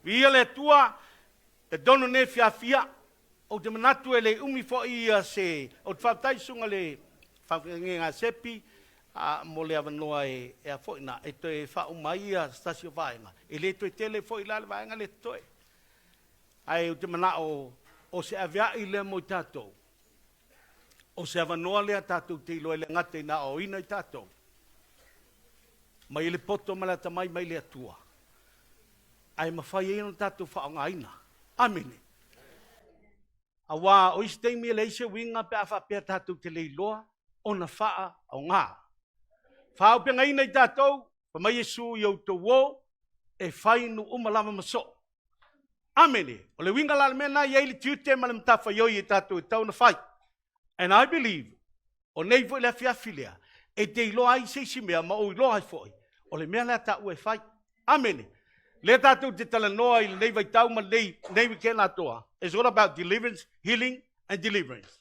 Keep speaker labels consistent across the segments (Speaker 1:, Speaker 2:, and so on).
Speaker 1: Via le tua, te dono ne fia, o te manatu e le umi fo ia se, o te whautai sunga le whakenga sepi, mo le avanoa e a fo ina, e te whau mai a stasio vaenga, e le toi tele fo ila le vaenga le toi. Ai o te manao, o se avea i le mo i tātou, o se avanoa le a tātou te ilo e le ngate na o ina i tātou. Mai le poto malata mai le atua. Ai mawhai e no tātou whaonga ina. Amene. Awa o isi teimi e le ise winga pe a whapea tātou te leiloa o na whaa o ngā. Whao pe ngaina i tātou, pa mai Yesu i au tō wō, e whainu umalama maso. Amene. O le winga lala mena i eili tiute ma le mtafa yoi i tātou i tau na whai. And I believe, o nei fo i le fiafilea, e te iloa ai seisi mea ma o iloa ai foi. O le mea lea ta ue whai. Amene. Le tātou te tala noa i nei vai tau ma nei wike nā toa. It's all about deliverance, healing and deliverance.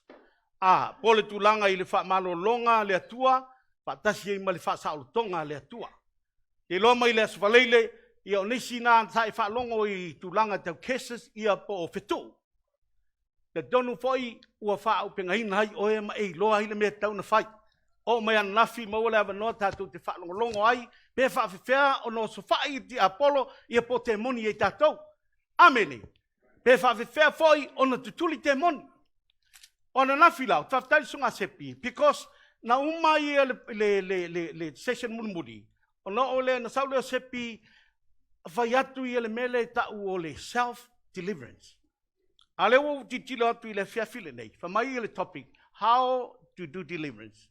Speaker 1: Pole tūlanga i le wha malo longa le atua, patasi i ma le wha saolo tonga le atua. Te loa mai le aswaleile, i o nisi nā tae wha longo i tūlanga tau cases i a po o whetu. Te donu foi ua wha au penga hina hai oe ma e loa i le mea tau na whai. O mai anafi maua le avanoa tātou te whalongolongo ai, pe whawhiwhea o no so whai i te Apollo i a po te moni e tātou. Amene. Pe whawhiwhea foi o na tutuli te moni. O na nafi lau, tawhtari sunga sepi, because na umai le session murimuri, o na ole na sauleo sepi, whai atu i le mele tau o le self-deliverance. A leo titilo atu i le whiawhile nei, whamai i le topic, how to do deliverance.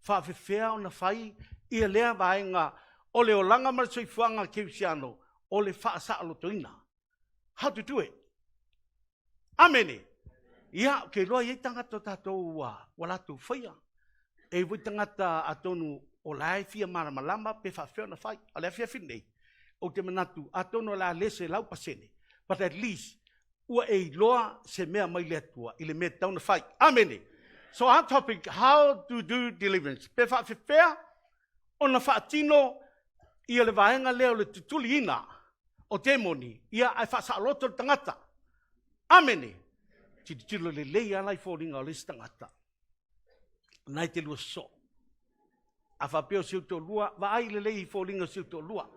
Speaker 1: Whawhiwhea o na whai i a lea vaenga o le o langa marasoi fuanga keusiano o le whaasalo toina. How to do it? Amene. Ia, ke loa iei tangata tātou walatu whaia. E voi tangata atonu o lai fia maramalama pe whawhea na whai. A lea whiawhile nei. O te manatu atonu la lese lau pasene. But at least, ua e loa se mea mai le atua i le mea tau na whai. Amene. So our topic, how to do deliverance. Pe whawhiwhea, o na whaatino i le vaenga leo le tutuli ina o te moni, ia ai whaasaloto tangata. Amene. Titilo le lei alai fōringa o le tangata. Nai te lua so. A whapeo siu tō lua, wa ai le lei fōringa siu tō lua.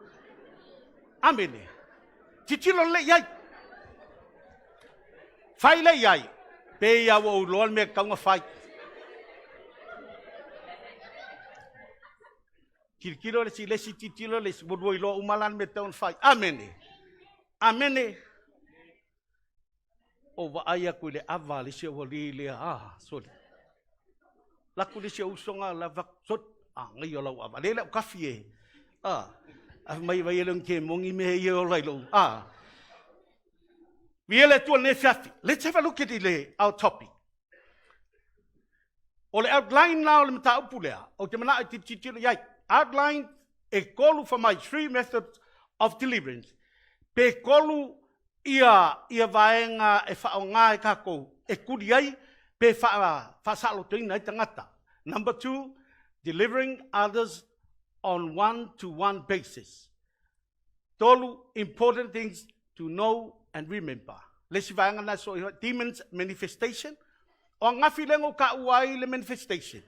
Speaker 1: Amene. Titilo le iai. Whai le iai. Pe ia wa uloan mea kaunga whai. Kirikiro le si lesi titilo le si bodoi loa umalan me taun whai. Amene. Amene. O wa aia koe le awa le se o li le sorry. Laku le se usonga la vak sot. Ngai o lau awa. Le lau kafi e. Mai vai elong ke mongi me e o lailo. Viele tua ne fiafi. Let's have a look at our topic. O le outline now le mata upulea. O te mana te titilo iai. Outline e kolu for my 3 methods of deliverance. Pe kolu ia vaenga e whaonga e kako e kuri ai pe whaasalo toina i tangata. Number 2, delivering others on one-to-one basis. Tolu important things to know and remember. Lesi vaenga na so demons manifestation. O ngafi lengo ka uai le manifestation.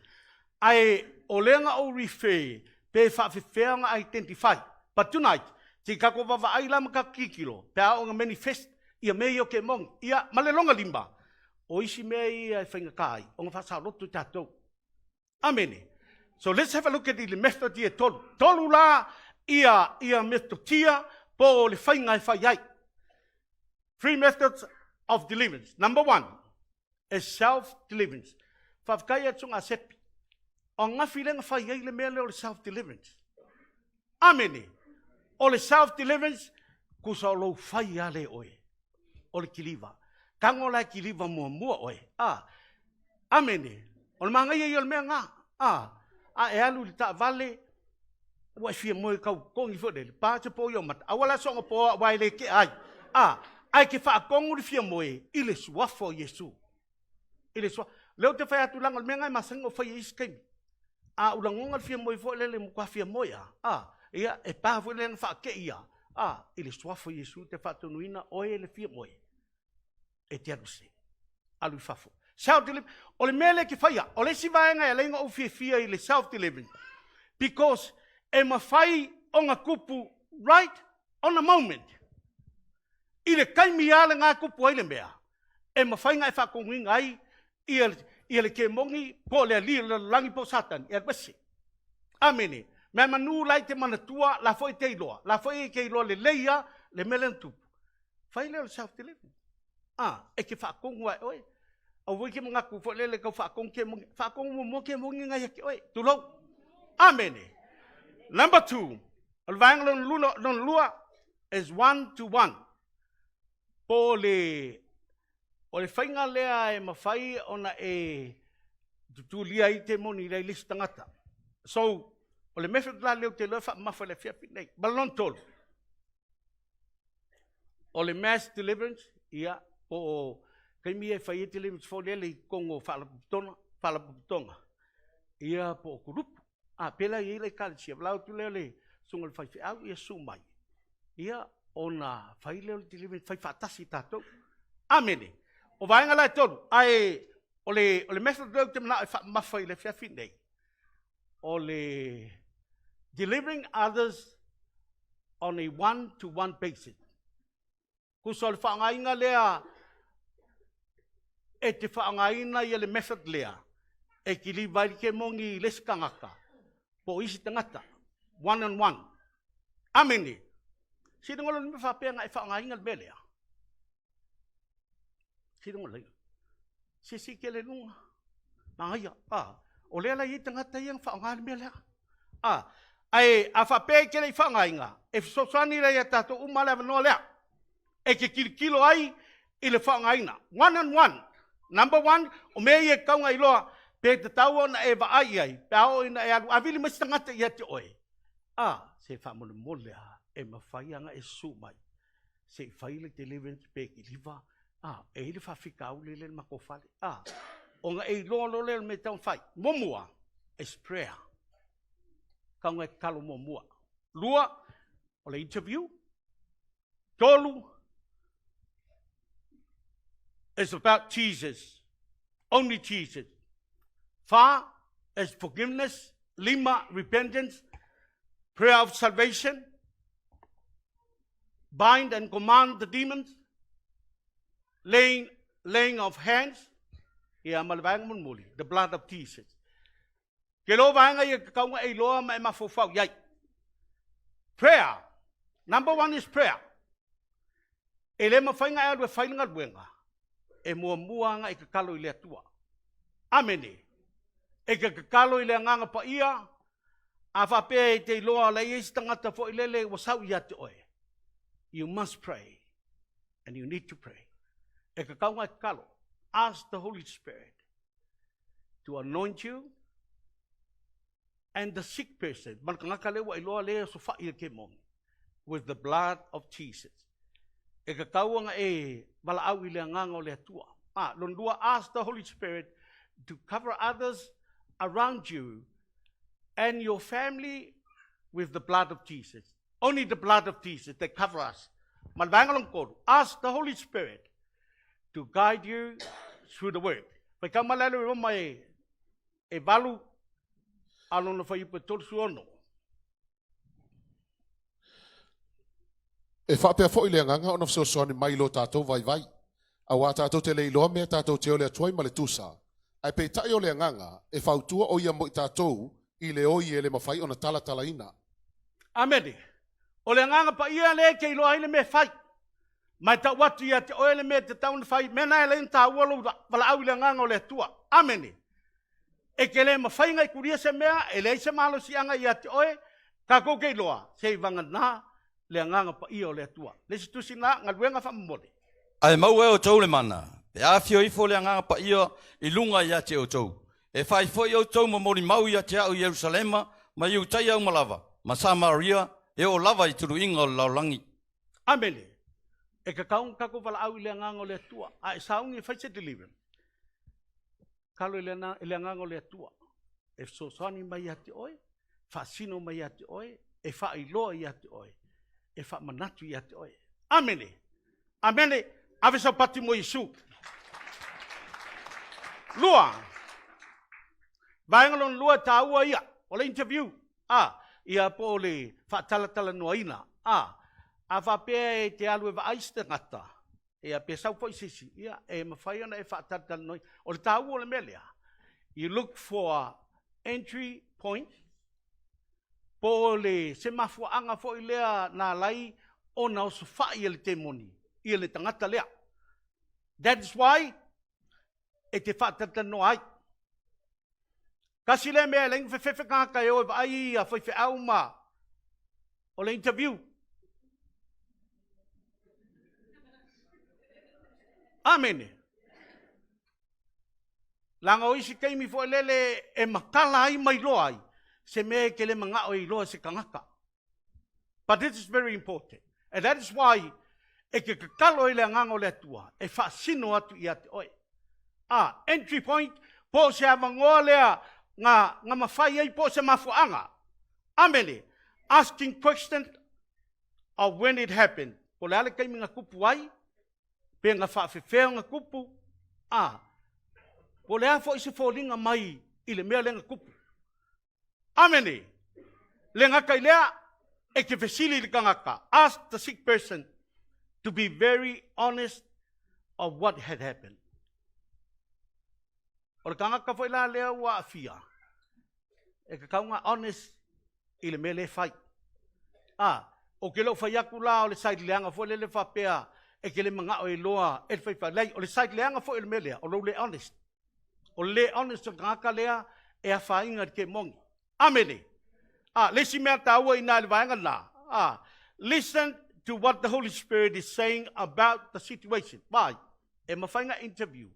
Speaker 1: Ai o lenga o refer pe whawhiwhenga identify. But tonight, te kako wawa ai lama ka kikilo, pe a o manifest, ia mei o ke mong, ia malelonga limba. O isi mei ai whainga kai, o ngā whasa roto tātou. Amene. So let's have a look at the method ia tolu. Tolu la ia methodia po le whainga e whai ai. 3 methods of deliverance. Number 1 is self-deliverance. Whawkai atunga sepi. O ngā whilenga whai ai le mea leo le self-deliverance. Amene. O le self-deliverance, kusa o lou whai a le oe. O le kiliva. Kango lai kiliva mua oe. Amene. O le mangai e o le mea ngā. E alu li ta vale, ua fia moe kau kongi fode. Pa te po i o mata. Awala songa po a wai le ke ai. Ai ke wha kongu li fia moe, i le suafo Yesu. I le suafo. Leo te whai atu langa, le mea ngai masanga o whai iskaimi. Ulangonga fia moe fo lele mukua fia moe ia e pa fo lele wha ke ia. I le suafo Yesu te whatunuina, oe le fia moe. E te aruse. Alu fafo. Self-deliverance. O le mele ki whaia. O le si vaenga e lenga o fia i le self-deliverance. Because e mawhai o ngā kupu right on the moment. I le kaimi ale ngā kupu ai le mea. E mawhai ngā e whakonginga ai i le ke mongi po le li le langi po satan. E kwesi. Amene. Mea manu lai te manatua la foi te iloa. La foi ke iloa le leia le mele ntupu. Whai leo le self-deliverance. E ke whakongu ai oe. Au voi ke mga kufu lele kau whakongu ke mongi. Whakongu mo ke mongi ngai ake oe. Tulau. Amene. Number 2. Al vaenga lon lua is 1-to-1. Po le o le whainga lea e mawhai ona e tutulia i te moni rei lisi tangata. So, o le method la leo te loa wha mawha le whiawhi nei. Balon tolu. O le mass deliverance, ia, po kaimi e whai e deliverance fo lele i kongo whalaputonga. Ia po o kurupu. Pela i le kalisia, vlau tu leo le sunga le whaiwhi au ia sumai. Ia ona whai leo le deliverance whai whatasi tātou. Amene. O vaenga lai tolu, o le method leo te mana e mawhai le whiawhi nei. O le delivering others on a 1-to-1 basis. Kuso le whaangainga lea e te whaangaina i le method lea. E ki li vai ke mongi leskangaka. Po isi tangata. 1-on-1. Amene. Sino ngolo ni whapea nga e whaangainga le melea. Sino ngolo lai. Si ke le nunga. Mangaia. O lea lai i tangata i ang whaangainga le melea. A whapea ke le whaangainga. E fisosani rei a tato umale no lea. E ke kilo ai i le whaangainga. 1-on-1. Number 1, o mea i e kaunga i loa. Pe te tau na e wa ai ai. Pe ao ina e alu. Avili mas tangata i ate oe. Se whamone molea. E mawhaianga e sumai. Se whaile deliverance pe ki liwa. E hili whawhika au lele mako whale. O nga e lolo lele me tau whai. Momua is prayer. Kaunga e kalo momua. Lua, o le interview. Tolu is about Jesus. Only Jesus. 4 is forgiveness. 5, repentance. Prayer of salvation. Bind and command the demons. Laying of hands. Ia malvang mun muli. The blood of Jesus. Ke lo vanga ia kaunga e loa ma e mafofau yai. Prayer. Number 1 is prayer. E le mawhainga e alwe whainga luenga. E mua nga e kakalo i lea tua. Amene. E kakalo i lea nganga pa ia. A whapea e te loa la iesi tangata fo i lele wasau i ate oe. You must pray. And you need to pray. E kakaunga e kakalo. Ask the Holy Spirit to anoint you and the sick person. Malkangaka lewa i loa lea so wha i ke mongi. With the blood of Jesus. E kakauanga e wala au i lea nganga o lea tua. Londua, ask the Holy Spirit to cover others around you and your family with the blood of Jesus. Only the blood of Jesus that covers us. Malvangalong kodu. Ask the Holy Spirit to guide you through the word. Pai ka malalo i roma e valu alona whai ipa tolsu ono.
Speaker 2: E whapea fo i lea nganga o na fsosoni mai lo tātou vai. A wā tātou te leiloa mea tātou te o lea tuai ma le tusa. Ai pei tai o lea nganga e whautua o ia mo i tātou i le oi e le mawhai o na tala ina.
Speaker 1: Amene. O lea nganga pa ia le ke ilo aile me whai. Mai ta watu ia te oele me te taun whai. Mena e le inta uolo wala au lea nganga o lea tua. Amene. E ke le mawhai ngai kuria se mea e le se malo si anga ia te oe. Ka kou ke iloa. Se i vanga na lea nganga pa ia o lea tua. Le si tusi na ngaluenga whamamole.
Speaker 3: Ai mau e o tau le mana. E awhio ifo le nganga pa ia I lunga ia te o tau. E whai fo i o tau ma mori mau ia te au Yerusalema ma iu tai au malawa. Ma Samaria e o lava I turu inga o laulangi.
Speaker 1: Amene. E ka kaung kako wala au I le nganga o lea tua. A e saungi whai se deliverance. Kalo I le nganga o lea tua. E sosani mai ia te oe. Whasino mai ia te oe. E whai loa ia te oe. e whaamanatu ia te oe. Amene. Amene. Ave sa pati mo Yesu. Lua. Vaengalon lua taua ia. O le interview. Ia po le whaatalatala noa ina. A whapea e te alu e waaiste ngata. Ia pe sau po isisi. Ia e mawhai ana e whaatalatala noa ina. O le taua o le melea. You look for entry point. Po le se mafuanga fo ilea na lai o na o sufa i le temoni. I le tangata lea. That is why e te whaatata no ai. Kasi le mea leng whewhewe kaka e oe ai a whewhe au ma o le interview. Amene. Langa o isi keimi fo lele e makala ai mai loa ai. Se mea ke le manga o i loa se kangaka. But this is very important. And that is why e ke kakalo i le angango le atua. E whaasino atu i ate oe. Entry point. Po se amangoa lea nga mawhai ai po se mafuanga. Amene. Asking questions of when it happened. Po le ale keimi nga kupu ai. Pe nga whaafewheo nga kupu. Po le afo isi fōlinga mai i le mea lenga kupu. Amene. Le ngaka i lea, e ke fesili li kangaka. Ask the sick person to be very honest of what had happened. O le kangaka fo ila lea ua afia. E ka kaunga honest i le mea le fai. O ke lau fai aku la o le saiti leanga fo le whapea e ke le mga o e loa e fai lei. O le saiti leanga fo i le mea lea, o le honest. O le honest o kangaka lea e a whainga ke mongi. Amene. Lesi mea taua ina le vaenga la. Listen to what the Holy Spirit is saying about the situation. Vai, e mawhainga interview.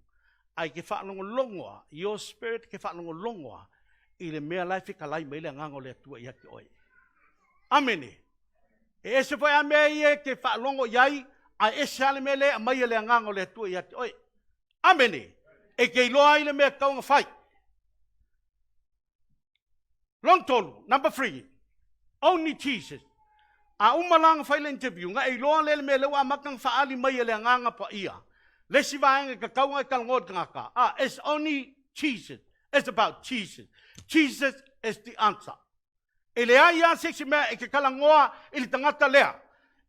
Speaker 1: Ai ke whaanongolongoa, your spirit ke whaanongolongoa i le mea lai whikalai mai le ngango le atua i hake oe. Amene. E ese whai a mea ie ke whaalongo iai, a ese ale mea le a mai le ngango le atua i hake oe. Amene. E ke iloa i le mea kaunga whai. Long tolu, number 3. Only Jesus. A umalanga whai le interview, nga e iloa le mea lewa makang whaali mai le nganga pa ia. Le si vaenga ka kaunga i kalangot ngaka. It's only Jesus. It's about Jesus. Jesus is the answer. E le ai a seksi mea e ke kalangoa i le tangata lea.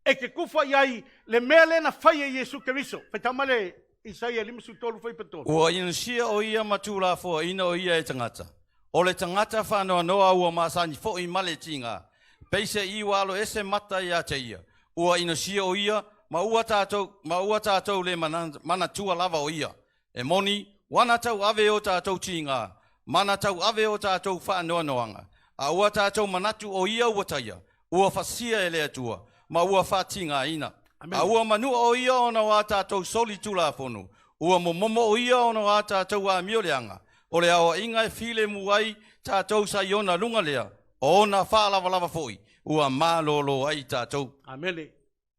Speaker 1: E ke kufa iai le mea le na whai e Yesu Keriso. Whaitamale Isaia 5:3 whai patolu.
Speaker 3: Ua inusia o ia matula fo ina o ia e tangata. O le tangata whanoa noa ua masani fo i male tinga. Peise i walo ese mata ia te ia. Ua inusia o ia ma ua tātou le mana tua lava o ia. E moni, wana tau ave o tātou tinga. Mana tau ave o tātou whanoa noanga. A ua tātou manatu o ia ua taia. Ua whasia e lea tua. Ma ua whatinga ina. A ua manua o ia ona wā tātou soli tula whonu. Ua momo o ia ona wā tātou a mioleanga. O le awa inga e file muai tātou sa iona lunga lea. O na whaalawalawa foi. Ua mālolo ai tātou.
Speaker 1: Amele.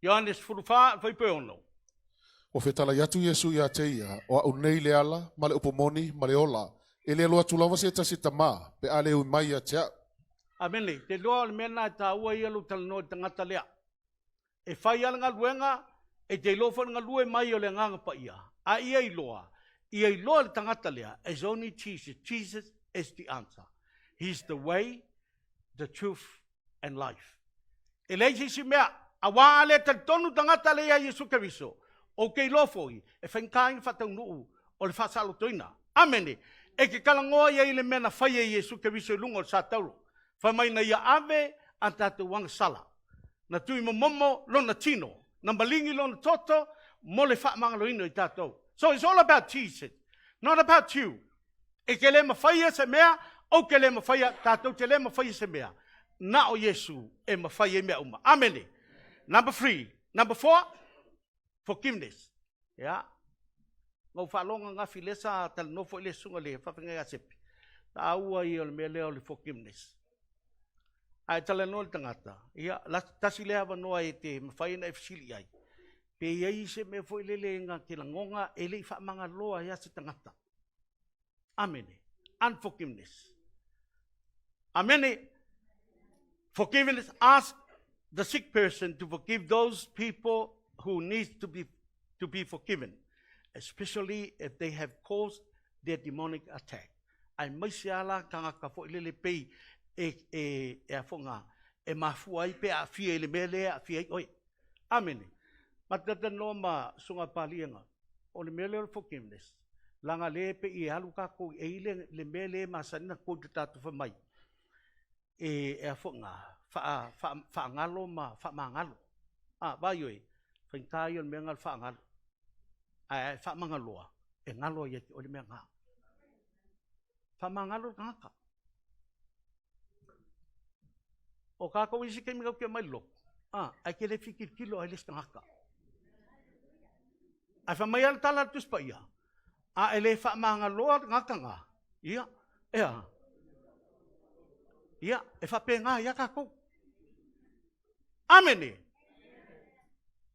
Speaker 1: Ioannes furufa fai peono.
Speaker 2: O whetala yatu Yesu ia te ia, o au nei le ala, ma le upomoni, ma le ola, e le aloa tulawa se tasi tamā, pe ale ui mai a tea.
Speaker 1: Amele. Te loa le mena e tā ua ia lu talanoa tangata lea. E whai ala ngā luenga, e te lofa ngā lue mai o le nganga pa ia. A ia i loa. Ia i loa le tangata lea, is only Jesus. Jesus is the answer. He's the way, the truth, and life. E leisi si mea, a wā ale te tonu tangata lea Yesu Keriso. O kei lofoi, e whainkainga whatau nuu, o le whasalo toina. Amene. E ke kalangoa ia i le mena whai e Yesu Keriso i lunga o sātauro. Whamaina ia ave, a tātou wanga sala. Na tui momo lona tino. Na malingi lona toto, mo le whaamangaloino i tātou. So it's all about Jesus, not about you. E ke le mawhaia se mea, o ke le mawhaia, tātou te le mawhaia se mea. Na o Yesu e mawhaia mea uma. Amene. Number 3. Number 4, forgiveness. Yeah. Ngau whalonga ngā whilesa, tala nofo i le sunga le, whawhinga ngā sepi. Tā ua i o le mea leo le forgiveness. Ai tala no le tangata. Ia, tasi le hawa noa e te mawhaia na e fisili ai. Pe iai se me foi lele ngā ke langonga e lei whaamanga loa ia se tangata. Amene. Unforgiveness. Amene. Forgiveness. Ask the sick person to forgive those people who need to be forgiven, especially if they have caused their demonic attack. Ai mai se ala kanga ka fo ile pei e afonga e mafuai pe a fie ile mele a fie oi. Amen. Matata no ma sunga palianga. O le mele forgiveness. Langa le pe I alu ka ko e ile le mele masana ko tatu fa mai. E afonga fa ngalo ma fa mangalo. Ba yoi. Fa ntayo me ngal fa ngalo. Ai fa mangaloa. E ngalo ye o le me nga. Fa mangalo ngaka. O ka ko isi ke mi ke mai lo. Ai ke le fikir kilo ai le ngaka. Ai fa mai al tala tus pa ia. Ele fa mangalo ngaka nga. Ia. Ia. Ia, e fa pe nga ia ka ko. Amen.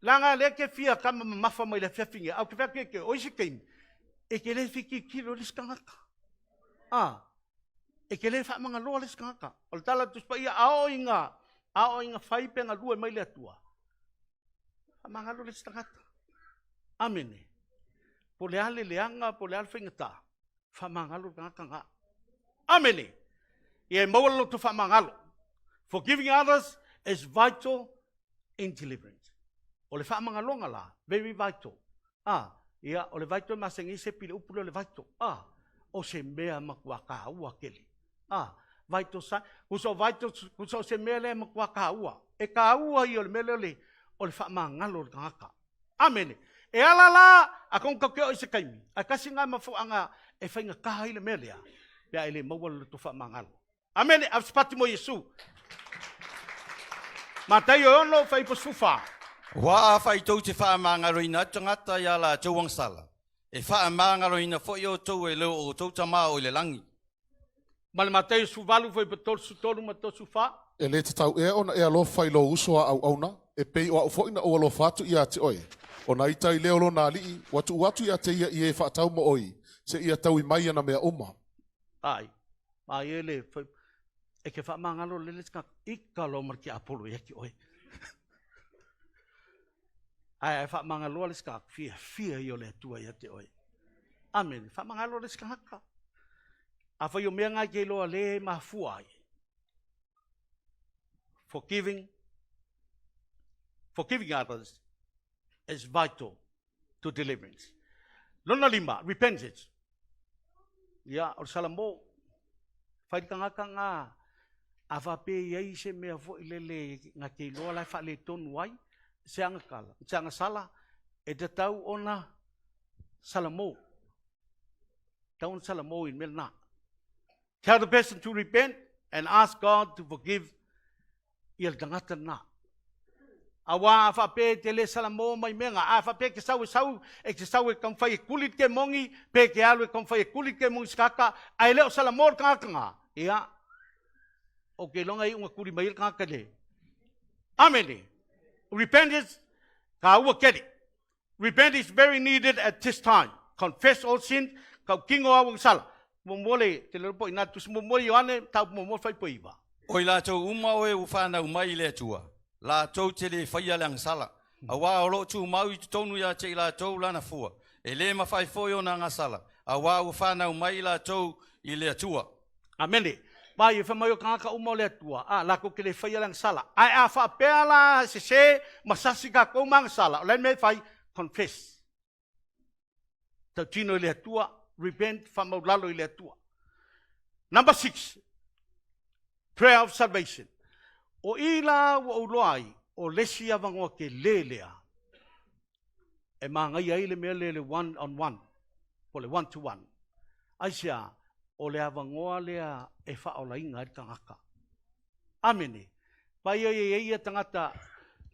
Speaker 1: Langa le ke fia kama mafa mai le fefinge. Au ke fa ke o isi ke e ke le fikir kilo le ngaka. E ke le fa manga loa le skaka. O tala tu spa ia ao inga fai pe nga lua mai le atua. Fa manga loa le skaka. Amen. Po le ale leanga, po le ale whingata. Fa manga loa ngaka nga. Amen. Ia mawalo tu fa manga loa. Forgiving others is vital in deliverance. O le fa manga loa la, very vital. Ia o le vital masengi se pile upulo le vital. O se mea makua kaua kele. Vaito sa, kuso se mea le makua kaua. E kaua I o le mele o le whaamangalo le ngaka. Amen. E ala la, a kong kakeo I se kaimi. A kasi ngā mafuanga e whainga kaha I le melea. Pea ele mawala le tu whaamangalo. Amen. A spati mo Yesu. Matai o ono whai pasufa.
Speaker 3: Wa fai tau te whaamangalo ina tangata ia la tauang sala. E whaamangalo ina fo I o tau e leo o tau tama o le langi.
Speaker 1: Male Matei suvalu foi betul sutolu mato sufa.
Speaker 2: E le te tau e ona e alofa I lo uso a au auna, e pei o au foina o alofa atu ia te oi. O na itai leo lo na alii, watu ia te ia I e whaatau mo oi, se ia tau I mai ana mea uma.
Speaker 1: Ai, mai ele foi, e ke whaamangalo lele ska ika lo marki apolo ia ki oi. Ai, whaamangalo le ska fia I o le atua ia te oi. Amen, whaamangalo le ska haka. A whai o mea ngai ke loa le mafuai. Forgiving others is vital to deliverance. Lona lima, repentance. Ia, o salamo, whai kangaka ngā, a whape iei se mea fo ilele ngā ke loa lai whale tonu ai, se anga kala, se anga sala, e te tau ona salamo. Tau salamo in melna. Tell the person to repent and ask God to forgive il tangata na. Awa whape te le salamo mai menga. A whape ke sau e ke sau e kam whai e kulit ke mongi, pe ke alu e kam whai e kulit ke mongi skaka, ai leo salamor kanga. Ia. O ke longa I unga kuri mai kanga le. Amen. Repentance, ka ua keri. Repentance is very needed at this time. Confess all sins, ka kingo awang sala. Momole, te lepo ina tu momole Yohane tau momole fai poiva.
Speaker 3: Oi la tau umau e ufana umai le tua. La tau te le whaia lang sala. A wā o lo tu mau I tonu ia te la tau lana fua. E le ma whai foio na ngā sala. A wā ufana umai la tau I le tua.
Speaker 1: Amene. Mai e whamaio kanga umau le tua. Lako ke le whaia lang sala. Ai a whapea la se masasi ka kou mang sala. Len me whai confess. Tau tino le tua. Repent whamau lalo I le atua. Number 6. Prayer of salvation. O ila wa uloai o lesi avangoa ke lelea. E mangai ai le mea le one on one. O le one to one. Aisia o le avangoa lea e whaola inga I tangaka. Amene. Pai e tangata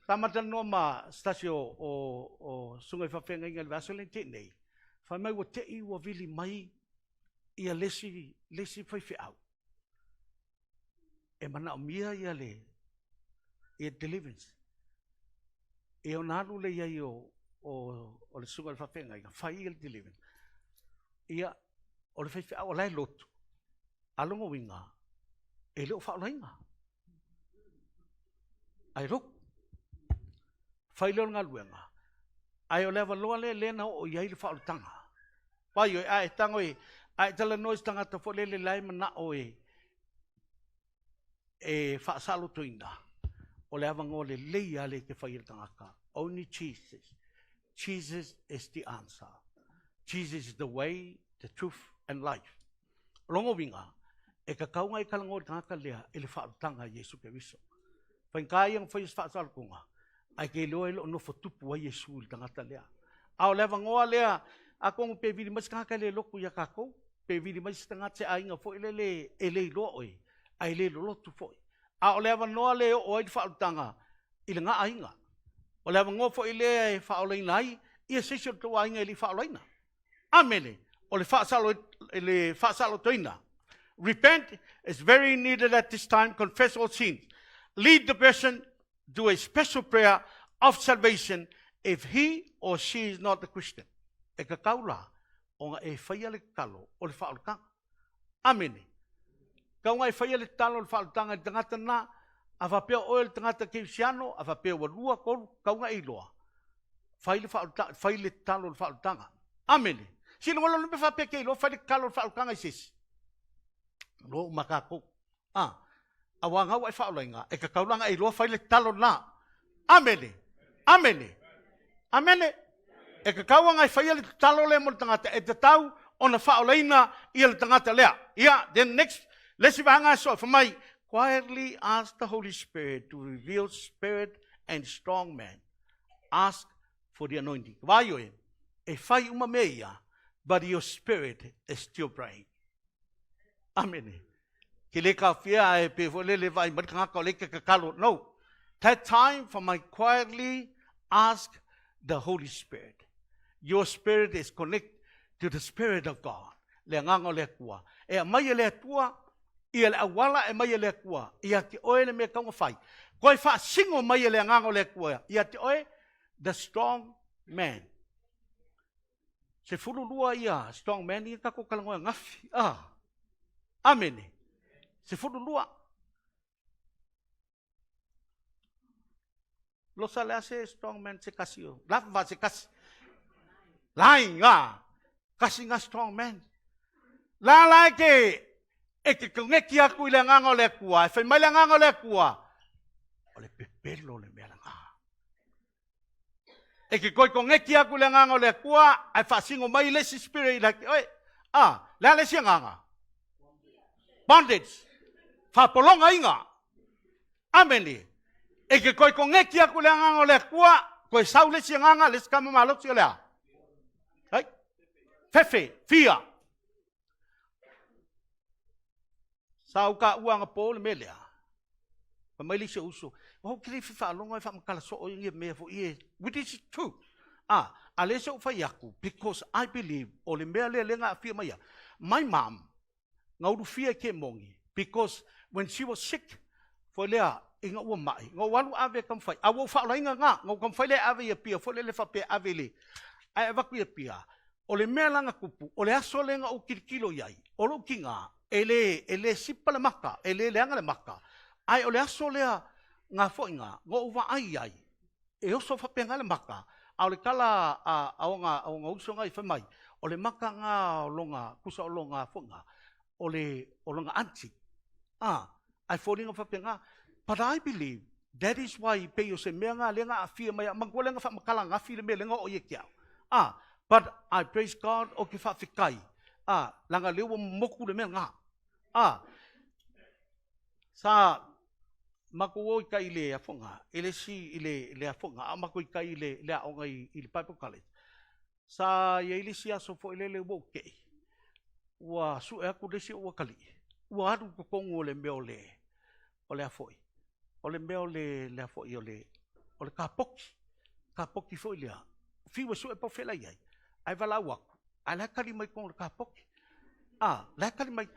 Speaker 1: tamata no ma stasio o sungai whawhenga inga le vasolen te nei. Whai mai wa te I wa vili mai ia lesi whai whiau. E mana o mia ia le deliverance. E o nalu le ia o le sunga le whawhenga inga whai ia le deliverance. Ia o le whai whiau o lai lotu. Alongo winga e leo whao lainga. Ai rok. Whaileo ngā luenga. Ai o lewa loa le na o iai le whaolutanga. Pai o ai tango ai tala nois tangata fo le lai mana o e whaasalo tuina. O le avango le leia le ke whaira tangaka. Only Jesus. Jesus is the answer. Jesus is the way, the truth, and life. Longo winga, e ka kaunga i kalango i tangaka lea, e le whaatanga Yesu ke wiso. Whainkai ang whais whaasalkunga, ai ke loa ilo no whatupu a Yesu i tangata lea. Ao lewa ngoa lea, ako mo pe vidi mas kaka le loku ya kako, pe vidi mas tangata a inga fo ele ele loa oi, ai le lotu foi. Ao lewa noa leo o ai whaatanga, i le nga ainga. O lewa ngoa fo ele whaolaina ai, ia sesio toa inga ili whaolaina. Amene, o le whaasalo toina. Repent is very needed at this time. Confess all sins. Lead the person to a special prayer of salvation if he or she is not a Christian. E ka kaula, o nga e whaia le talo o le whaolutanga. Amene. Kau nga e whaia le talo o le whaolutanga i tangata na, a whapea o le tangata keisiano, a whapea walua koru, kau nga iloa. Whai le talo o le whaolutanga. Amene. Sino wala lumpe whapea kei lo, whai le talo o le whaolutanga i sisi. Lo makako. Awanga wa whaolainga, e ka kaulanga iloa whai le talo na. Amene. Amene. Amene. E ka kauanga i whaia le talo le mo le tangata, e te tau o na whaolaina i le tangata lea. Yeah, then next, let's see wahanga so, for my, quietly ask the Holy Spirit to reveal spirit and strong man. Ask for the anointing. Vaio e whai uma meia, but your spirit is still praying. Amen. Ki le ka fia e pe fo le vai mat ka le ka kalo. No. That time for my quietly ask the Holy Spirit. Your spirit is connected to the Spirit of God. Le nganga le kua. E mai le tua ia le awala e mai le kua. Ia te oe le me ka fai. Koi fa singo mai le nganga le kua. Ia te oe the strong man. Se fulu lua ia strong man ia ka ko kalango ngafi. Amen. Se fulu lua. Lo sale ase strong man se kasio. Lava se kas. Lain nga. Kasi nga strong man. La la ke e ke ngeki aku ile nganga le kua. Fe mai le nganga le kua. Ole pepelo le mela nga. E ke koi ngeki aku le nganga le kua, ai fa singo mai le spirit like oi. La le nganga. Bondage. Fa polonga inga. Ameni. E ke koi ngeki aku le nganga le kua, koi sau le nganga le skama malok se le. Hai. Fefe, fia. Sau ka uanga po le melea. Pa mai lise uso. O kiri fifa longa fa makala so o nge me fo ie. Which is true. Ale so fa yaku because I believe o le mea le nga fia mai. My mom ngau fia ke mongi because when she was sick for lea inga ua mai. Ngau walu ave kam fai. Awo fa la inga nga ngau kam fai le ave ia pia fo le fa pe ave le. Ai avaku ia pia. O le mea langa kupu, o le aso le nga o kirikilo iai. O lo kinga ele sipa le maka, ele leanga le maka. Ai o le aso lea ngā foinga, ngō uwa ai. E oso whapenga le maka, au le kala au ngā usonga i whamai, o le maka ngā longa, kusa o longa foinga, o longa anti. Ai whoringa whapenga, but I believe that is why pe o se mea ngā lenga a fia mai, mangua lenga whamakala ngā fia mea lenga o ie kiao. But I praise God o ke whawhikai. Langa lewa moku le mea ngā. Sa mako o i kai le afonga, ele si le afonga, mako i kai le aonga i le Bible College. Sa ia ili si aso fo ile le woke. Ua su e aku desi ua kali. Ua adu kukongo le meo le afoi. O le meo le afoi o le kapoki. Kapoki fo ilea. Fiwa su e po fela iai. Ai vala waku. Ai la kali mai kong le kapoki. La kali mai.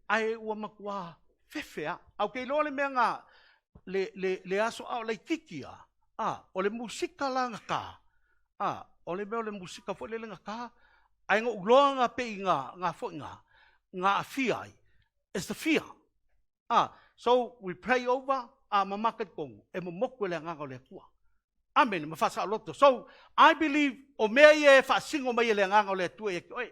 Speaker 1: Ai ua makua fefea. Au kei loa le mea ngā le aso au le kikia. O le musika la ngaka. O le mea le musika fo le ngaka. Ai ngā uloa ngā pei ngā fo ngā fiai. It's the fear. So we pray over. Mamakat kongu. E mo moku le nganga le kua. Amen, mafasa loto. So, I believe, o mea ia fa singo mai le nganga o le tua e oi.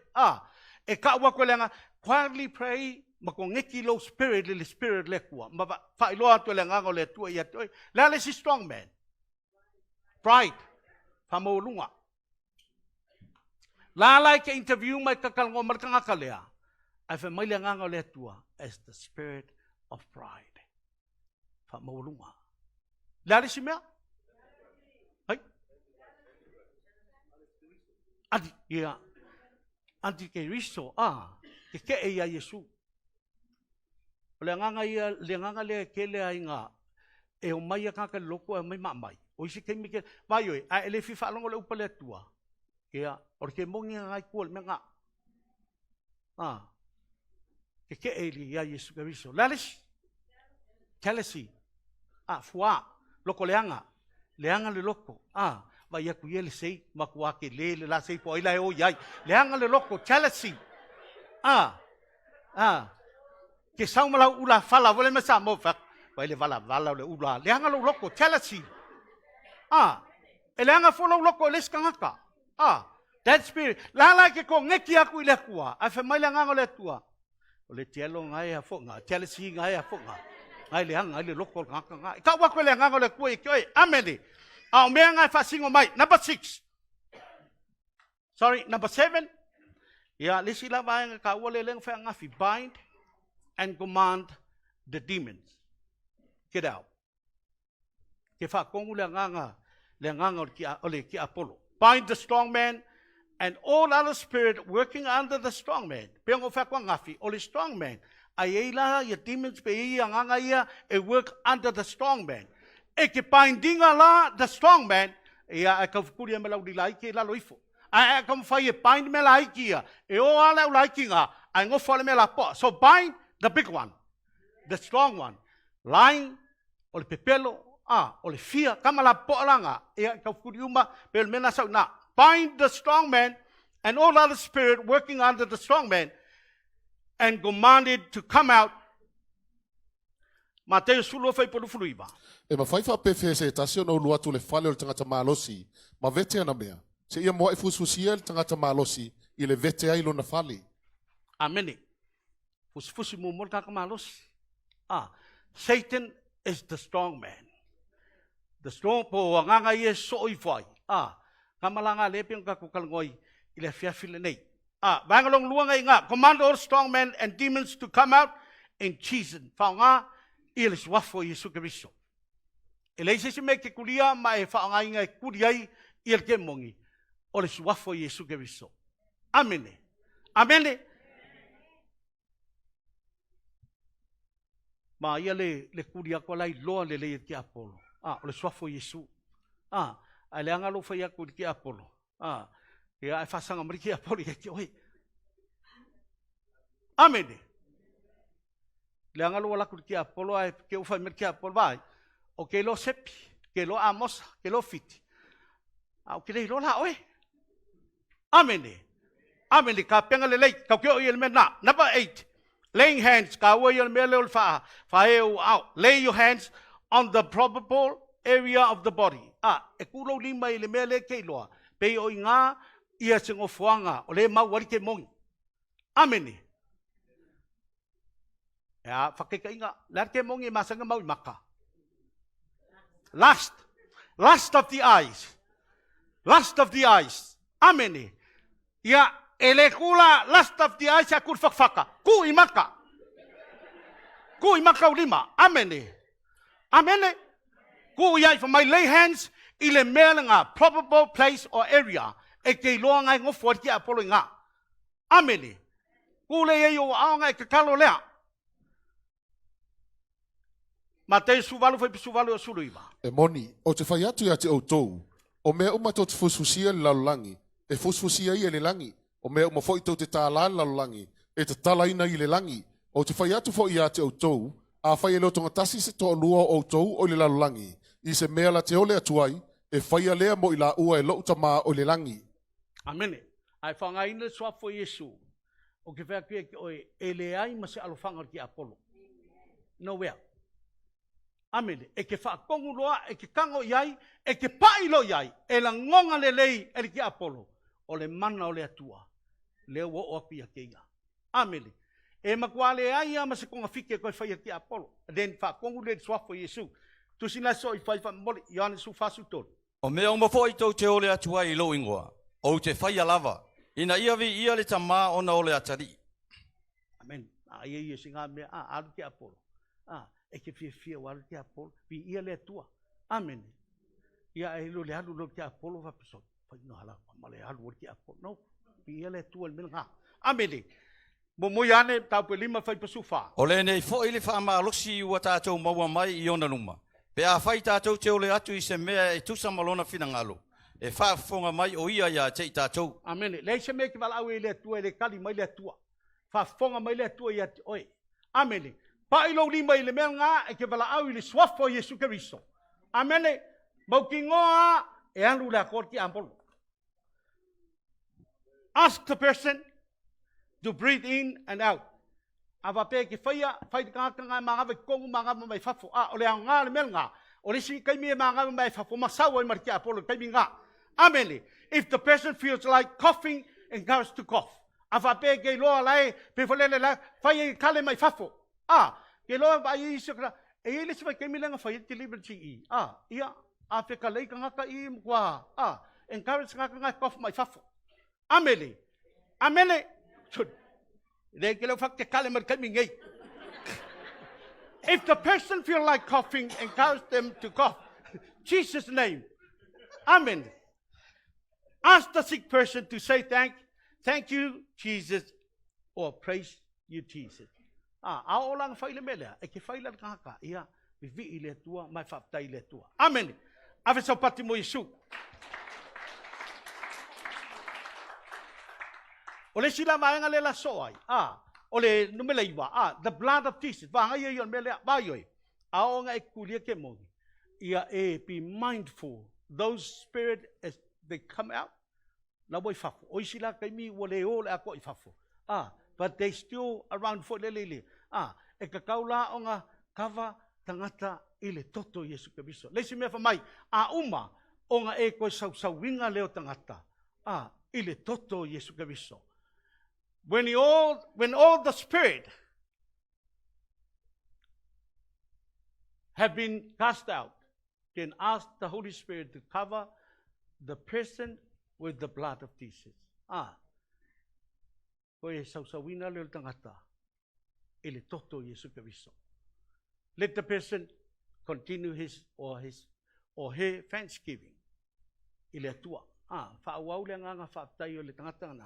Speaker 1: E ka ua ko le nganga, quietly pray, ma ko ngeki low spirit, le spirit le kua. Ma fa iloa atu le nganga o le tua e oi. Le si strong man. Pride. Fa mo lunga. La lai ke interview mai kakalongo markanga kalea. Ai fa mai le nganga o le tua as the spirit of pride. Fa mo lunga. Le si mea? Adi, ia. Adi ke riso, ke ia Yesu. Le nganga ia, le nganga le ke le ainga, e o mai kaka loko e mai mamai. O isi ke mike, vai oi, a ele fifa longo le upa le tua. Ia, or ke mongi ngai kuol me nga. Ke ili ia Yesu ke riso. Lalis, jealousy, fua, loko leanga le loko, vai aku ia le sei, maku ake le la sei po ila e o iai. Leanga le loko, jealousy. Ke saumala ula fala, vole me sa mo fak. Vai le vala le ula. Leanga lo loko, jealousy. E leanga folo loko le skangaka. That spirit. Lala ke ko ngeki aku ile kua. Ai fe mai leanga le tua. O le tielo ngai a fonga, jealousy ngai a fonga. Ngai leanga le loko ngaka ngai. Ka wa ko leanga le kua e ameni. Mea ngai fasingo mai. Number 6. Sorry, number 7. Ya, lisi la vai ka wale leng fa ngafi bind and command the demons. Get out. Ke fa kongu le nganga ki Apollo. Bind the strong man and all other spirit working under the strong man. Pengo fa kwa ngafi ole strong man. Aiela ya demons pe ia nganga ia e work under the strong man. E ke paindinga la the strong man, ia e ka fukuria me lau di laiki la loifo. A ka mwhai e bind me laiki ia, e o ala u laiki ngā, a ngofale me la po. So bind the big one, the strong one. Lying, o le pepelo, o le fia, kama la po langa, ia ka fukuri uma, pe le mena sau na. Bind the strong man and all other spirit working under the strong man and commanded to come out. Ma te sulo fai polu fuluiba.
Speaker 2: E mawhai wha pefe se tasio no lua tu le whale o le tangata malosi, ma vete ana mea. Se ia moa e fusfusia le tangata malosi, i le vete ai lo na whale.
Speaker 1: Amene. Fusfusi mo mo kaka malosi. Satan is the strong man. The strong po wanganga ye so i fai. Kamalanga lepiang kakukalngoi i le fiafile nei. Bangalong luanga inga, command all strong men and demons to come out in Jesus. Whaonga, i le suafo Yesu Keriso. E leise se me ke kuria ma e whaonga inga e kuriai i le kemongi o le suafo Yesu Keriso. Amene. Amene. Ma ia le kuria ko lai loa le le ki Apollo. O le suafo Yesu. Ai le anga lo fai aku ki Apollo. Ia ai fasanga mari ki Apollo ia ki oi. Amene. Le anga lo laku ki Apollo ai ke u fai mari ki Apollo vai. O ke lo sepi, ke lo amos, ke lo fiti. O ke le lo la oi. Amene. Amene ka penga le lei ka ke o ile mena. Number 8. Laying hands, ka ua ia me leo fa eu out. Lay your hands on the probable area of the body. E kulo lima ile me le ke loa. Pe o inga ia singo fuanga o le mau wari ke mongi. Amene. Ya, fakeka inga, lar ke mongi masanga mau maka. Lust of the eyes. Lust of the eyes. Amene. Ya, ele kula lust of the eyes akur fakfaka. Ku imaka. Ku imaka ulima. Amene. Amene. Ku ia if my lay hands ile melinga probable place or area e ke loa ngai ngofo ki Apollo nga. Amene. Ku le ye yo aonga e kakalo lea. Ma te suvalu fai suvalu suluiva.
Speaker 2: E moni, o te whai atu ia te outou, o mea umato te fusfusia le lalulangi, e fusfusia ia le langi, o mea umafoi tau te tāla le lalulangi, e te talaina i le langi, o te whai atu fo ia te outou, a whai e leo tonga tasi se toa lua o outou o le lalulangi, i se mea la te ole atuai, e whai a lea mo i la ua e louta maa o le langi.
Speaker 1: Amene. Ai whanga ina suafo Yesu, o ke whea kia ki oe, e le ai ma se alofanga ki Apollo. Nowhere. Amele, e ke whaakongu loa, e ke kango iai, e ke pailo iai, e la ngonga le lei, e ki Apollo, o le mana o le atua, le o api a keia. Amele, e makuale ai ama se konga fike koe whai a ki Apollo, den whaakongu le swafo Yesu, tu sina so i whai mole, iane su fasu tonu.
Speaker 3: O mea uma fo i tau te ole atua i lo ingoa. O te whai lava. Ina ia le tamā ona ole atari.
Speaker 1: Amen. Ia singa mea, alu ki Apollo. E ke fia walu ki Apollo, pi ia le atua. Amen. Ia e lo le alu lo ki Apollo va peso. Whai no hala, ma le alu ki Apollo. No, pi ia le atua le mena. Amen. Mo iane tau pe lima whai pasu wha.
Speaker 3: O le nei fo i le wha maalosi ua tātou maua mai i ona luma. Pe a whai tātou te ole atu i se mea e tusa malona whina ngalo. E whaafonga mai o ia te i tātou.
Speaker 1: Amen. Lei se mea ki wala au e le atua, e le kali mai le atua. Whaafonga mai le atua i ati oe. Amen. Pa ilo lima i le mea ngā, e ke wala au i le swafo Yesu Keriso. Amen. Mau ki ngoa, e anu le akor ki Apollo. Ask the person to breathe in and out. Awa pe ke whaia, whai te kākanga mga wai kongu mga mai whafo. O le au ngā le mea ngā. O le si kaimi e mga mai whafo. Masawa i mari ki Apollo, kaimi ngā. Amen. If the person feels like coughing, encourage to cough. Awa pe ke loa lai, pe whalele lai, whai e kale mai whafo. Ke loa vai i sakra. E ele se vai kaimi lenga whai te Deliverance i. Ia, a pe ka lei ka ngaka i mkwa. Encourage ngaka ngai cough mai whafo. Amen. Amen. If the person feels like coughing, encourage them to cough. Jesus' name. Amen. Ask the sick person to say thank you, Jesus, or praise you, Jesus. Ao lang whaile melea, e ke whaile kaka, ia, vivi i le tua, mai whaptai le tua. Amen. Ave sau pati mo Yesu. O le sila maenga le la soai. O le numele iwa. The blood of Jesus. Vanga ia yon melea. Vaioi. Aonga e kulia ke mongi. Ia be mindful. Those spirits, as they come out, na boi fafo. O sila kaimi wale o le ako i fafo. But they still around for le lele. E kakaula onga kava tangata ile toto Yesu Keriso. Leisi mea whamai. Uma onga e koe sauwinga leo tangata. Ile toto Yesu Keriso. When all the spirit have been cast out, then ask the Holy Spirit to cover the person with the blood of Jesus. Koe sausawina leo tangata, ele toto Yesu Keriso. Let the person continue his or her thanksgiving. Ile atua. Whaauau le nganga whaaptai o le tangata na.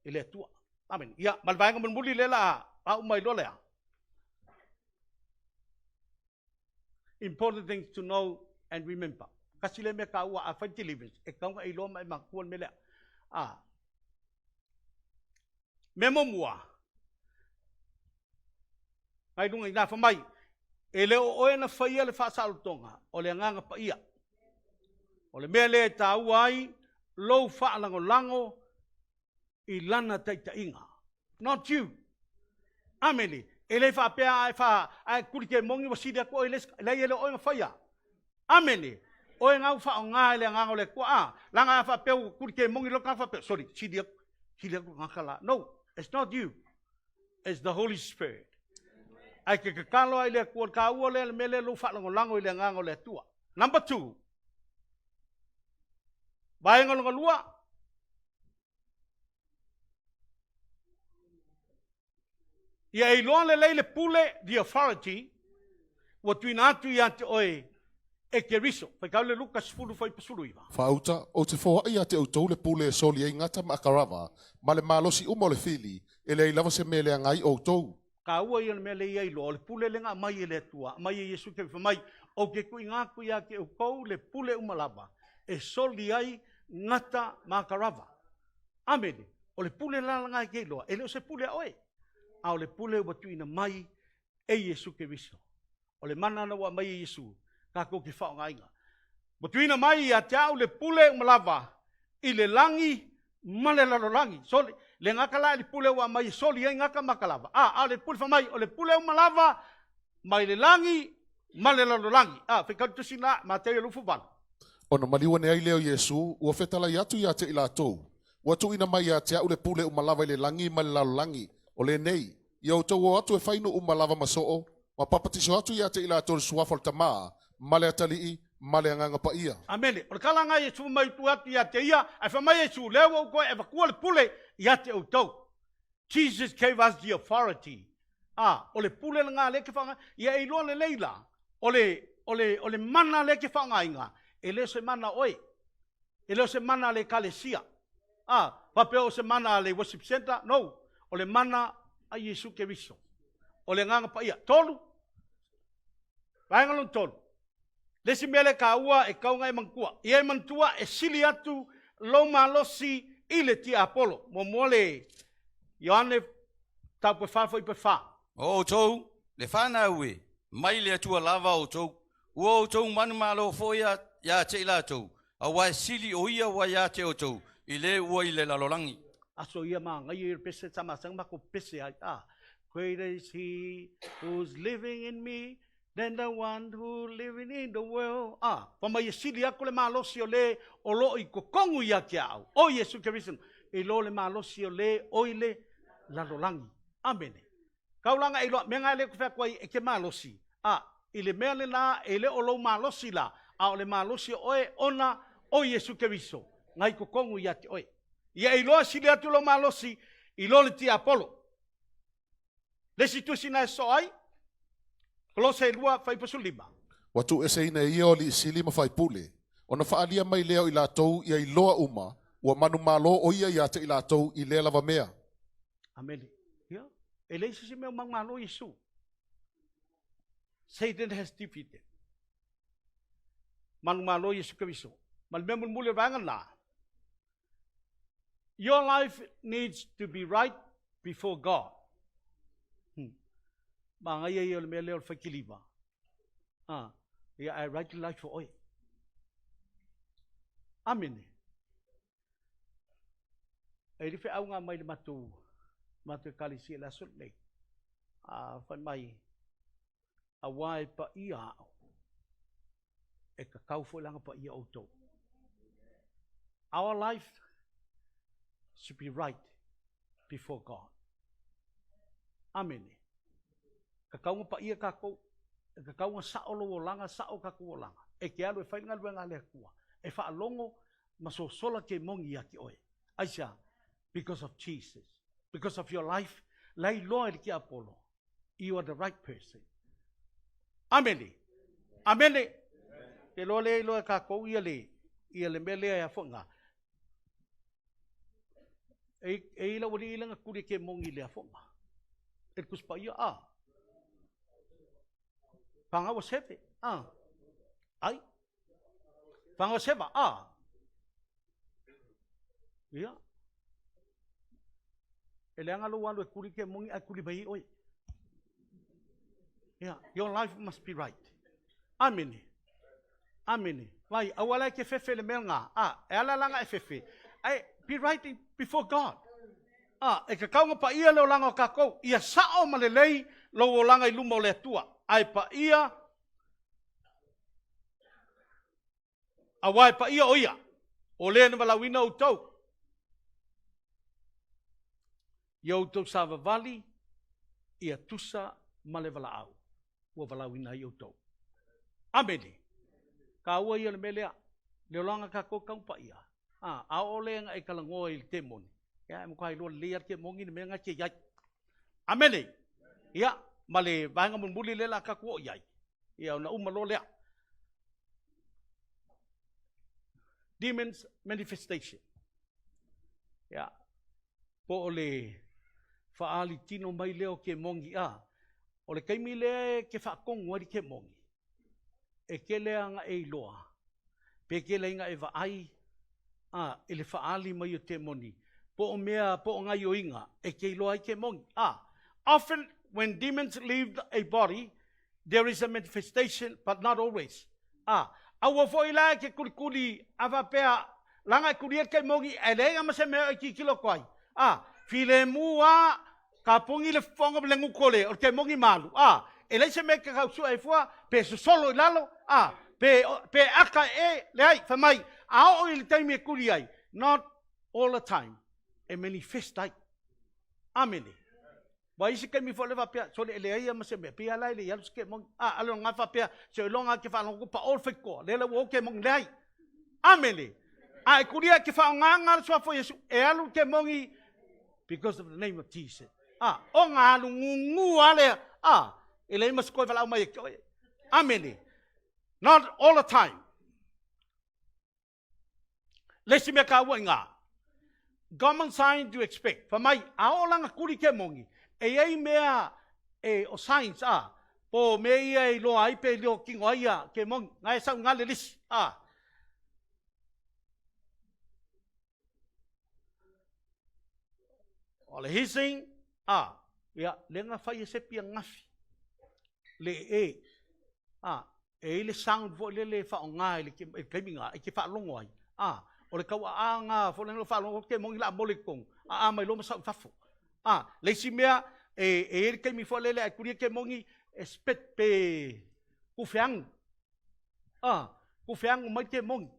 Speaker 1: Ile atua. Amen. Ia, malvaenga mulmuli lela au mai lolea. Important things to know and remember. Kasi le me ka ua a whai Deliverance. E kaunga i loa mai makuan melea. Memo mua. Ngai dunga ina whamai. E leo oe na whaia le whaasalutonga. O le nganga pa ia. O le mea le ta uai. Lou whaalango lango. I lana taitainga. Not you. Ameli. Ele fa pea ai kurike mongi wasidi ko ele ele o faya. Ameli. O nga fa nga ele nga ole ko langa fa pe kurike mongi lo ka fa pe. Sorry, sidi ngakala. No, it's not you. It's the Holy Spirit. Ai ke kalo ele ko ka ole mele lo fa lango ele nga ole tua. Number 2. Bae ngalo lua. Ia e loa le leile pule the authority wa tuina atu i ante oe e Keriso. Whai kau le Lukas fulu whai pasuru iwa.
Speaker 2: Whauta, o te whoa i ate utou le pule e soli e ngata makarava, ma le malosi umo le fili, e le lava se mele ngai o tou.
Speaker 1: Ka ua i me le iai loa, le pule le ngā mai e le tua, mai e Yesu ke whamai, o ke kui ngā kui a ke ukou le pule umalava, e soli ai ngata makarava. Amene, o le pule la ngai ke loa, e leo se pule oe. Au le pule watu ina mai e Yesu Keriso. O le mana na wa mai e Yesu. Ka ko ki whao ngainga. Watu ina mai a te au le pule umalava. I le langi male lalo langi. So le ngakala le pule wa mai soli e ngaka makalava. A le pule whamai o le pule umalava. Mai le langi male lalolangi. Whekautusina, ma te lufu bala.
Speaker 2: Ona maliwa ne ai leo Yesu, ua whetala iatu ia te ilatou. Ua tu ina mai ia te au le pule umalava le langi ma le lalolangi. O le nei, ia utou o atu e whainu umalava masoo, ma papatiso atu ia te ilatou le suafo le tamaa, male atalii, male anganga pa ia.
Speaker 1: Amene. O le kalanga Yesu mai tu atu ia te ia, ai whamai Yesu lewa uko e wakua le pule ia te utou. Jesus gave us the authority. O le pule le ngā leke whanga, ia e loa le leila. O le mana leke whanga inga. E leo se mana oi. E leo se mana le kalesia. Papeo se mana le worship center. No. O le mana a Yesu ke viso. O le nganga pa ia. Tolu. Vaengalon tolu. Lesi mele ka ua e kaunga e mangkua. Ia e mantua e sili atu lo malosi ile ti Apollo. Mo mole Ioane tau pe whawha i pe wha.
Speaker 3: O tau, le whana ue, mai le atua lava o tau. Ua o tau manu malo fo ia te ila tau. A wai sili o ia wa ia te o tau. I le ua i le lalolangi.
Speaker 1: Aso ia maa ngai i pese tamasang mako pese ai. Greater is he who's living in me than the one who living in the world. Pamai sili ako le malosi o le o lo i kokongu ia ke au. O Yesu Keriso. E lo le malosi o le o i le lalolangi. Amene. Kaulanga e loa, menga le kufea kwa e ke malosi. I le mea le la, e le o lo malosi la. O le malosi oe ona o Yesu Keriso. Ngai kokongu ia te oe. Ia e loa sili atu lo malosi, i lo le ti Apollo. Le si tusi na e so ai, Kolose lua faipasu lima.
Speaker 2: Watu ese ina ia o li sili ma fai pule. Ona whaalia mai leo i lātou ia i loa uma, ua manu malo o ia te i lātou i lea lava mea.
Speaker 1: Amene. Yeah. E leisi si mea mangmano Yesu. Satan has defeated. Manu malo Yesu Keriso. Malmea mulmule vangan la. Your life needs to be right before God. Mga iya le mele o fakiliba. I right life for oi. Amen. E rife au nga mai le matu kalisi la sul nei. Fa mai a wai pa ia. E ka kau fo langa pa ia auto. Our life should be right before God. Amen. Kakaunga pa ia kako, kakaunga sao lo langa sao kako langa. E ke alu e whainga luenga le kua. E wha alongo maso sola ke mongi aki oe. Aisha, because of Jesus, because of your life, lai loa ki Apollo. You are the right person. Amene. Amene. Ke loa le loa kako ia le mele e afonga. E ila wali ilanga kuri ke mongi le afonga. E kuspa ia Pangawa sepe. Ai. Pangawa seba. Ya. Eleanga lo walu kuri ke mongi akuri bai oi. Yeah, your life must be right. Amen. Amen. Vai awala ke fefe le melnga. Ela langa e fefe. Ai be right before God. E ka kaunga pa ia leo langa o kako. Ia sao malelei lo o langa i luma o le atua. Ai pa ia. Awai pa ia o ia. O lea na walawina o tau. Ia o tau sa vavali. Ia tusa male wala au. Ua walawina i o tau. Amene. Ka ua ia le melea. Leo langa kako kaung pa ia. A o lea nga e kalangoa i te moni. Ya mo kai lo le ke mongi me nga ke ya. Amene. Ya male vanga mun buli le la ka ko ya. Ya na umalo le. Demons manifestation. Ya. Po le faali tino mai leo ke mongi o le kaimi le ke fa kong wari ke mongi. E ke le nga e loa. Pe ke le nga e va ai. Ele faali mai o te moni. Po mea po nga yoinga e ke loa ke mongi. Often when demons leave a body, there is a manifestation, but not always. Awa fo ila ke kulikuli ava pea langa kuliet ke mongi ele nga mase mea ki kilo kwai. File mua ka pongi le fonga blengu kole o ke mongi malu. e le se me ke kau su e fua pe so solo i lalo pe aka e le ai fa mai a o i taimi e kuri ai not all the time e manifest ai amen wa isi ke mi fo le va pe so le ai ma se me pe ala le ya ke mo alo nga fa pe se longa ke fa lo pa all fit ko le wo ke mo le ai amen ai kuri ke fa nga so fo yesu e alu ke mo ngi because of the name of Jesus o nga lu ngu ale ele mas ko fa la mai amen not all the time let's me ka wa nga common sign to expect for mai a langa kuri ke mongi e ai mea e o signs po me ai lo ai pe lo kingo ai ke mongi ngai sa nga le lis ole hissing ya lenga fai se pia ngafi le e le sound vo le fa nga le ke minga e ke fa longo ai o le kau anga fo le fa longo ke mongi la molikong mai lo masa fafu le si mea e ke mi fo le kuri ke mongi espet pe kufiang mai ke mongi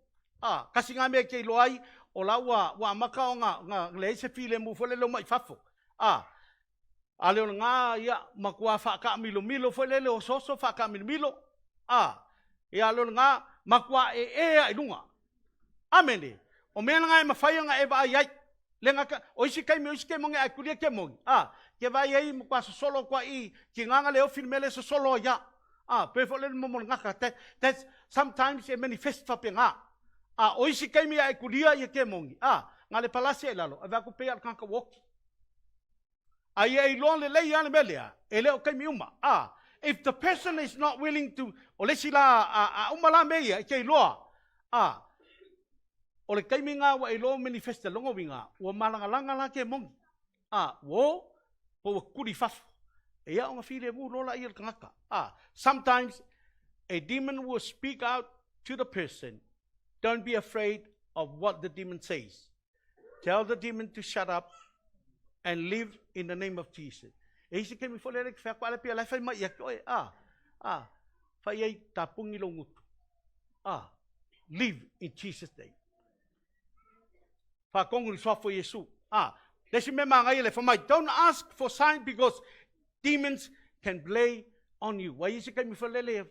Speaker 1: kasi nga me ke lo ai o la wa maka nga le se file mu fo le lo mai fafu ale nga ya makua fa ka milo fo le o soso fa ka milo ya lo nga makua ai lunga amen o me nga ma fai nga e ba ai lenga ka o isi kai mo nga kuri ke mo ke vai ai mo kwa solo kwa I ki nga le o filmele so solo ya pe fo le mo nga ka that sometimes it manifest fa penga o isi kai mi ai kuri ya ke mo nga le palase lalo ava ku pe al kan ka walk ai lo le ya le melia ele o kai mi uma if the person is not willing to o le sila umala me ya ke lo o le kaiminga wa ilo manifesta longo winga wa malanga la ke mongi wo po kuri fafu e ya nga file mu lola I kangaka sometimes a demon will speak out to the person. Don't be afraid of what the demon says. Tell the demon to shut up and live in the name of Jesus. E isi ke mi fo le fa kwa le pia la fa mai ya ko fa ye tapungi longu live in Jesus name. Fa kongu so for Yesu. Let's remember ngai le for my don't ask for sign because demons can play on you. Wa isi ke mi fo le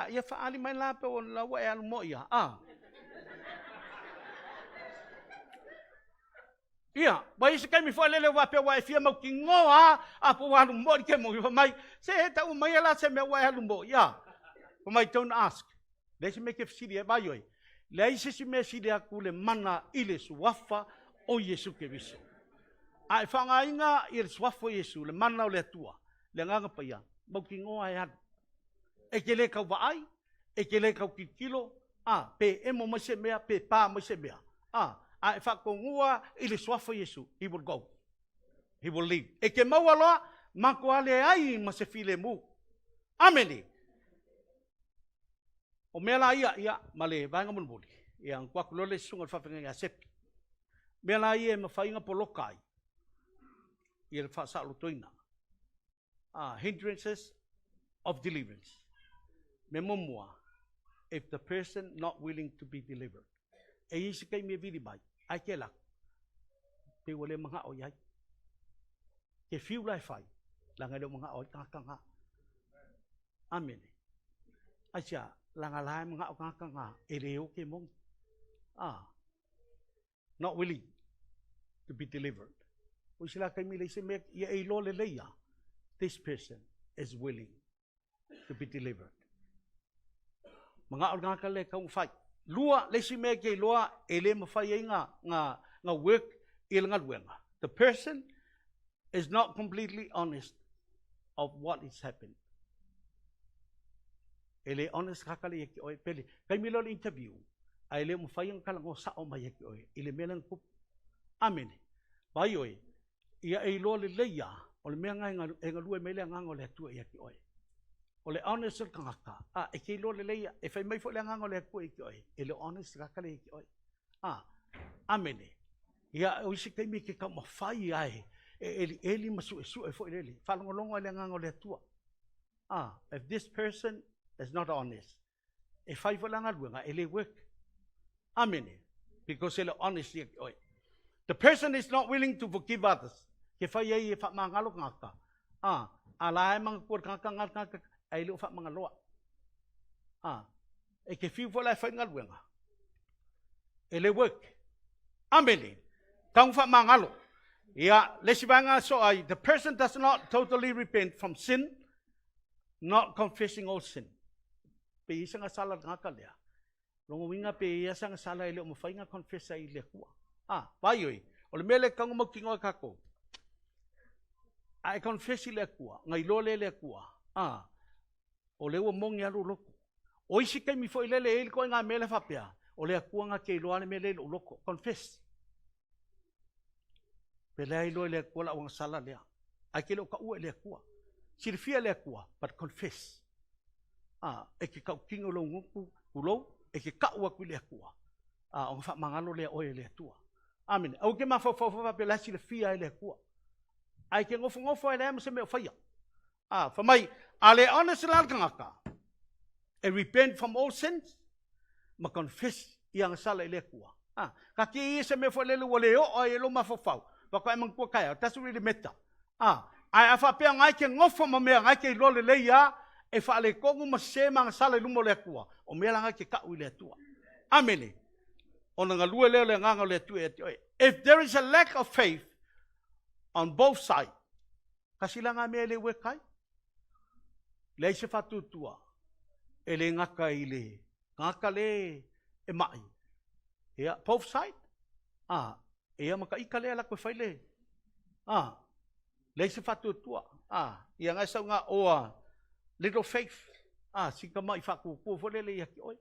Speaker 1: ya fa ali mai la pe on la wa ya mo ya ia wa isi ke mi fo le wa pe wa fia mo ki ngo po wa lu mo ke mo mai se ta u mai la se me wa ya lu mo ya for my don't ask. Let's make it see ba yo le isi si me si dia ku le mana ile suafa o Yesu ke biso ai fa nga inga il suafa Yesu le mana o le tua le nga pa ya mo ki ngo ai e ke le kau vai e ke le kau kilo pe emo mo se mea pe pa mo se mea ai fa ko ngua ile suafa Yesu he will go, he will leave e ke mau aloa mako ale ai ma se file mu ameni o mela ia male vanga mun boli ia kwa kulole sunga fa fenga sep mela ia ma fainga polokai ia fa sa lutoina hindrances of deliverance memomua if the person not willing to be delivered e isi kai me vidi bai ai ke la pe wole mga o yai ke feel like fai la ngai do mga o ka amen acha langa lai mga o ka ereo ke mong not willing to be delivered o sila kai mi le se me ia e lo le leia this person is willing to be delivered mga o ka le ka fai lua le si me ke lua ele ma fai nga work il nga luenga the person is not completely honest of what is happened. Ele honest kakali ki oi peli kai mi lo interview ai le mo fai ang kalango sa o mai ki oi ile melang ku amen bai oi ia e lo le leia o le menga nga lue mele nga ngole tu ia ki oi o le honest kangaka e ki lo le leia e fai mai fo le nga ngole ku ki oi ile honest kakali ki oi amen ia o si kai mi ke ka mo fai ai eli masu e fo ile fa longo le nga ngole tu if this person is not honest, e fai fa langa luenga ele work. Amen. Because ele honestly oi. The person is not willing to forgive others. Ke fai ai e fa mangalo ngaka. Ala e mang por ngaka ngaka ai lu fa mangalo. E ke fiu fa fai ngaluenga. Ele work. Amen. Tang fa mangalo. Yeah, lesibanga so the person does not totally repent from sin, not confessing all sin. Pe isa nga sala ngaka lea. Longo winga pe isa nga sala ile mo fai nga confessa ile kuwa. Bayoi. Ole mele kang mo kingo kako. I confess ile kuwa, ngai lole ile kuwa. Ole wo mong ya loko. O isi kai mi fo ile le ko nga mele fa pea. Ole kuwa nga ke loane mele loko. Confess. Pelai lo le kuwa la wang sala lea. Ai ke lo ka ua le kuwa. Sirfia le kuwa, but confess. E ke kau kingo lo nguku kulo, e ke ka ua ku le kuwa. O fa mangalo le oe le tua. Amen. Au ke ma fa pelai sirfia le kuwa. Ai ke ngofo ele mo se me faia. For my ale honest la ngaka. And repent from all sins. Ma confess yang sala ile kuwa. Ka ki se me fo le le o e lo ma fo fau. Bako e mang kaya, doesn't really matter. Ai afa pe ngai ke ngofo ma me ngai ke lo le ya e fa le kongu ma se mang sala lu mo le kuwa. O me la ngai ke ka u le tua. Amen. Ona nga lu le nga le tu e. If there is a lack of faith on both sides, kasi la nga me le we kai. Le se fa tu tua. Ele ngaka ile. Ngaka le e mai. Yeah, both sides. Ia maka ikale ala ko faile. Le se fatu tua. Ia nga sa nga o little faith. Sika mai fa ku fo le ia ki oi.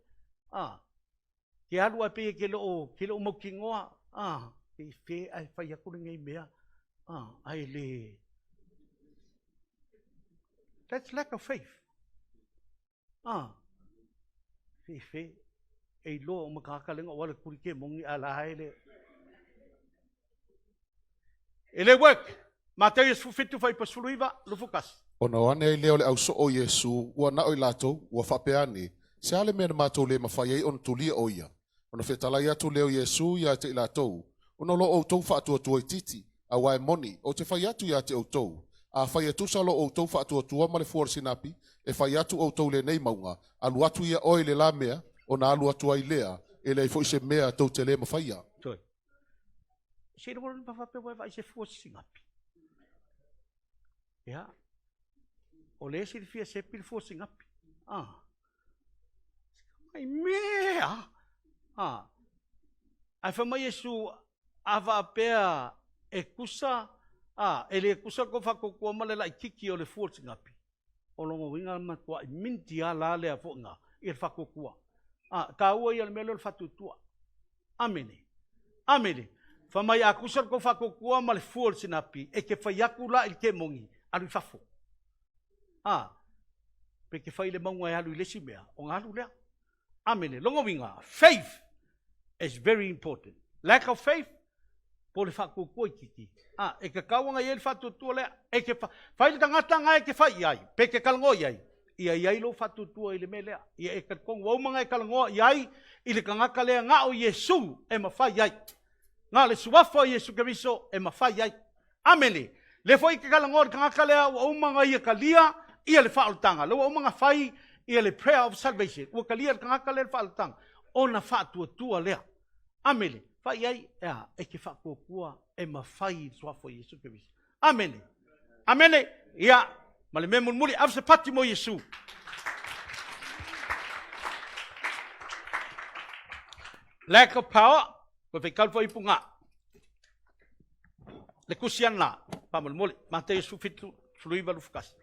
Speaker 1: Ke alu ape ke lo mo kingoa. Ke fe ai fa ya ku ngai mea. Ai le. That's lack of faith. Fe ei lo maka lenga wala kurike mongi ala haile. Ele work. Mateus fufitu fai pasuluiva lufukas.
Speaker 2: Ona wane leo le au so o Yesu ua na oi lato ua fapeani se ale mena matou le mawhai ei on tulia o ia. Ona whetalai atu leo Yesu ia te ilatou. Ona lo o tau whaatua tua i titi a wae moni o te whai atu ia te o tau. A whai atusa lo o tau whaatua tua ma le fuar sinapi e whai atu o tau le nei maunga. Alu atu ia oi le la mea ona alu atu ai lea e le fo se mea tau te le mawhai ia.
Speaker 1: Se no va fa pe vai se fosse singapi. Ya. O le se fia se pil fosse singapi. Ai mea. Ai fa mai Yesu ava pea e kusa ele kusa ko fa ko ma le la kiki o le fosse singapi. O longo winga ma ko minti ala le fo nga il fa ko ko. Ka ua ia le melo fa tutua. Amen. Amen. Famai akusar ko fakukua mal fuol sinapi e ke fayakula il ke mongi alu fafo. Pe ke fai le monga e alu lesi mea o ngalu lea. Amene, longo winga. Faith is very important. Lack of faith po le fakukua kiki. E ke kawanga i el fatutua lea e ke fai le tangata ngai ke fai iai. Pe ke kalango iai. Ia iai lo fatutua i le me lea. Ia e kong waumanga e kalango iai i le kangaka lea nga o Yesu e mawhai iai. Nga le suafa Yesu Keriso e mawhai ai. Amene. Le foi ke kalangor kangaka lea ua umanga ia kalia ia le whaalutanga. Le ua umanga whai ia le prayer of salvation. Ua kalia kangaka lea le whaalutanga. Ona whaatua lea. Amene. Whai ai e ke whaakokua e mawhai suafa Yesu Keriso. Amene. Amene. Ia. Male me mulmuli afse pati mo Yesu. Lack of power. Ko fe kalfo ipunga. Le kusiana pamal mole Mateus fitu fluiva lufkas.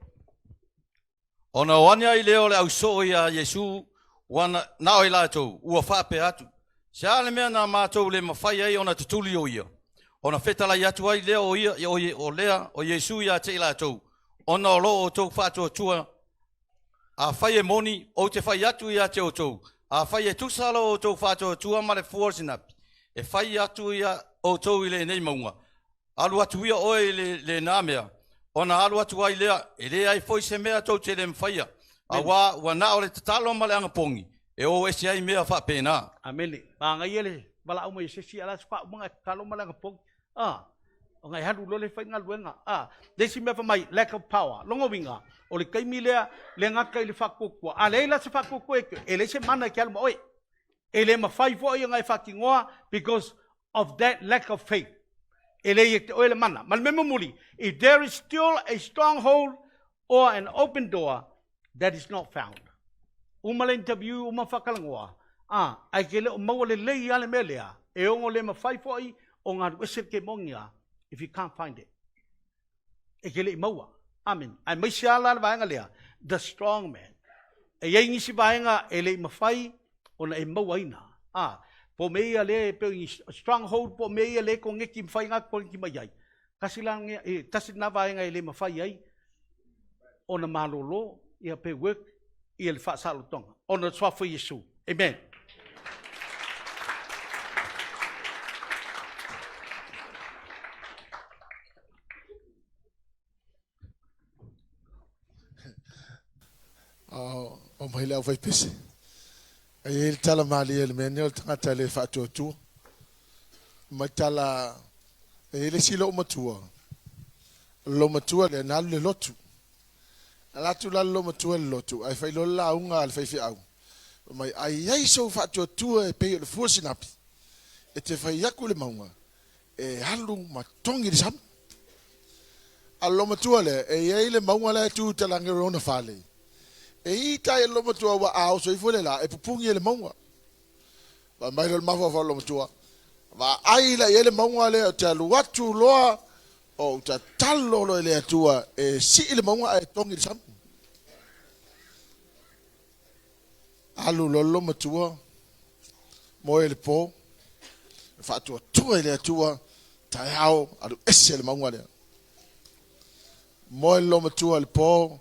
Speaker 3: Ona wanya i leo le au so ia Yesu wana na o ila to ua fa pe atu. Sa le mea na matou le mafai ai ona tutuli o ia. Ona fetala i atu ai leo ia o lea o Yesu ia te ila to. Ona lo o to fa to tua a fai moni o te fai atu ia te o to. A fai tu salo o to fa to tua ma le forsinap. E fai atu ia o tau i le nei maunga. Alu atu ia oe le nāmea. Ona alu atu ai lea, ai foi se mea tau te le mwhaia. A wa na o le tatalo ma le anga pongi. E o esi ai mea wha pēnā.
Speaker 1: Amene. Ngai ele wala au mai sesi ala spa mga talo malanga pong. O ngai hadu lo le whainga luenga. Desi mea mai lack of power. Longo winga. O le kaimi lea le ngaka i le whakokua. A leila se whakokua eke. E le se mana ki alma oe. E le mawhai fo i ngai whakingoa because of that lack of faith. E le te oe le mana. Malmema muli. If there is still a stronghold or an open door that is not found. Uma le interview, uma whakalangoa. Ai ke le o maua le lei ale melea. E ongo le mawhai fo i o ngā ruese ke mongia if you can't find it. E ke le i maua. Amen. Ai mai se ala le vaenga lea. The strong man. E iei ngisi vaenga e le i mawhai o na e maua ina. Po mea le pe stronghold po mea le ko ngeki mawhai ngā ko ngeki mai ai. Kasi lang tasi na vaenga e le mawhai ai. O na malolo ia pe work ia le whaasalo tonga. O na swafu Yesu. Amen.
Speaker 4: O mai leo vai pisi. E il tala mali ele mene o tangata le whaatotua. Mai tala e ele silo o matua. Lo matua le nalu le lotu. Alatu la lo matua le lotu. Ai fai lo la unga al fai fi au. Mai ai ai so whaatotua e pei o le fuasinapi. E te fai yaku le maunga. E halu matongi le sam. Alo matua le e iei le maunga le tu talangi rona whale. E i tai lo matua wa au so i fole la e pupungi le maunga. Wa mai lo mafa fa lo matua. Wa ai la ele maunga le o te alu watu loa o ta talo lo le atua e si le maunga e tongi le sam. Alu lo matua mo ele po fa atua tua le atua tai au alu ese le maunga le. Mo lo matua le po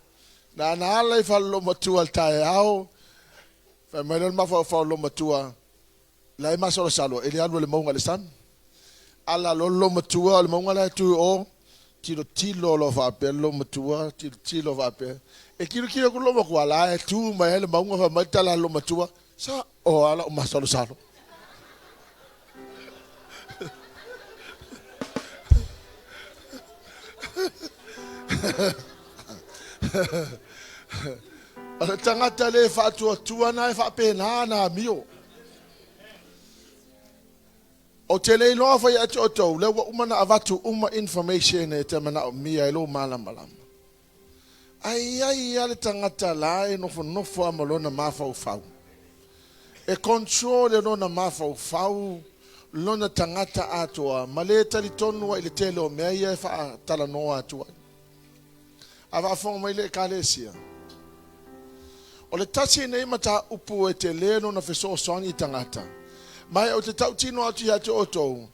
Speaker 4: na ala i whalo matua al tae au. Whai mai lon mafa whalo matua. La i masoro salo. Ele anu le maunga le sam. Ala lo matua le maunga le tu o. Tilo lo whape. Lo matua. Tilo whape. E kiro ku lo makua la e tu mai le maunga wha mai tala lo matua. Sa o ala o masoro salo. Ala tangata le whatua na e whapena na mio. O te le loa whai atu o tau, le wa umana avatu uma information e te mana o mia e lo malama. Ai ale tangata la e nofo amalona mawhau whau. E control e lona mawhau whau, lona tangata atua, ma le tali tonua i le tele o mea ia e wha tala noa atua. Awa whonga mai le kālesia. O le tasi nei mata upu e te leno na wheso soani tangata. Mai o te tau tino atu ia te otou.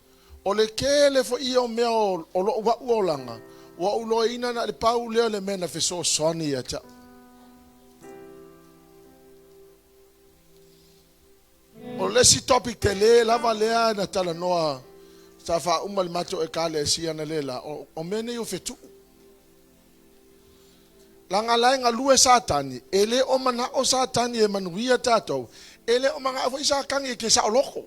Speaker 4: O le kele fo ia o mea o lo wa uolanga. Wa ulo ina na le pau leo le mena wheso soani ia ta. O lesi topic te le lava lea na tala noa. Sa wha umal mato e kālesia na lela. O mene o whetu. Langa laenga lue satani, ele o mana o satani e manuia tātou, ele o mga awai sakangi ke sa oloko.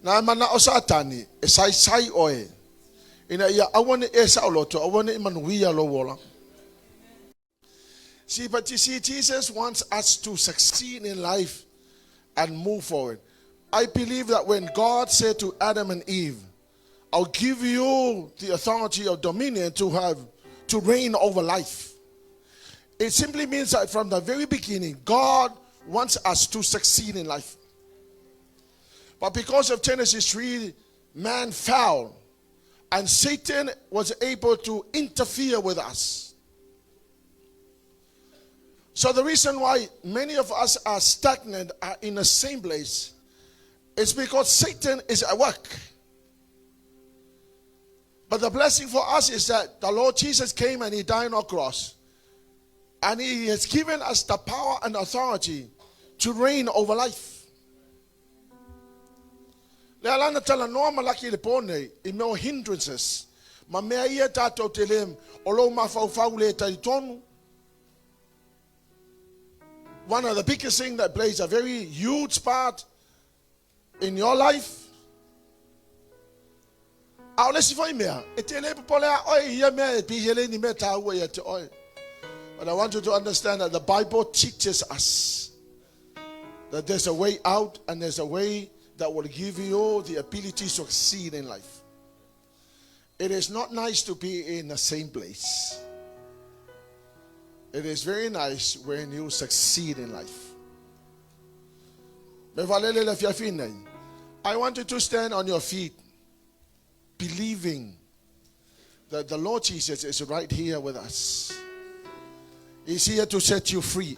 Speaker 4: Na mana o satani, e sai oe, ina ia awane e sa oloto, awane e manuia lo wola. See, but you see, Jesus wants us to succeed in life and move forward. I believe that when God said to Adam and Eve, I'll give you the authority of dominion to reign over life. It simply means that from the very beginning, God wants us to succeed in life. But because of Genesis 3, man fell, and Satan was able to interfere with us. So the reason why many of us are stagnant, are in the same place, is because Satan is at work. But the blessing for us is that the Lord Jesus came and he died on a cross. And he has given us the power and authority to reign over life. Le alana tala noa malaki le pone i meo hindrances. Ma mea ia tātou te lem, o lo mawhauwhau le tai tonu. One of the biggest things that plays a very huge part in your life. Au lesi fai mea, e te le popolea oi ia mea e pihele ni mea tāua ia te oi. But I want you to understand that the Bible teaches us that there's a way out and there's a way that will give you the ability to succeed in life. It is not nice to be in the same place. It is very nice when you succeed in life. I want you to stand on your feet, believing that the Lord Jesus is right here with us. He's here to set you free.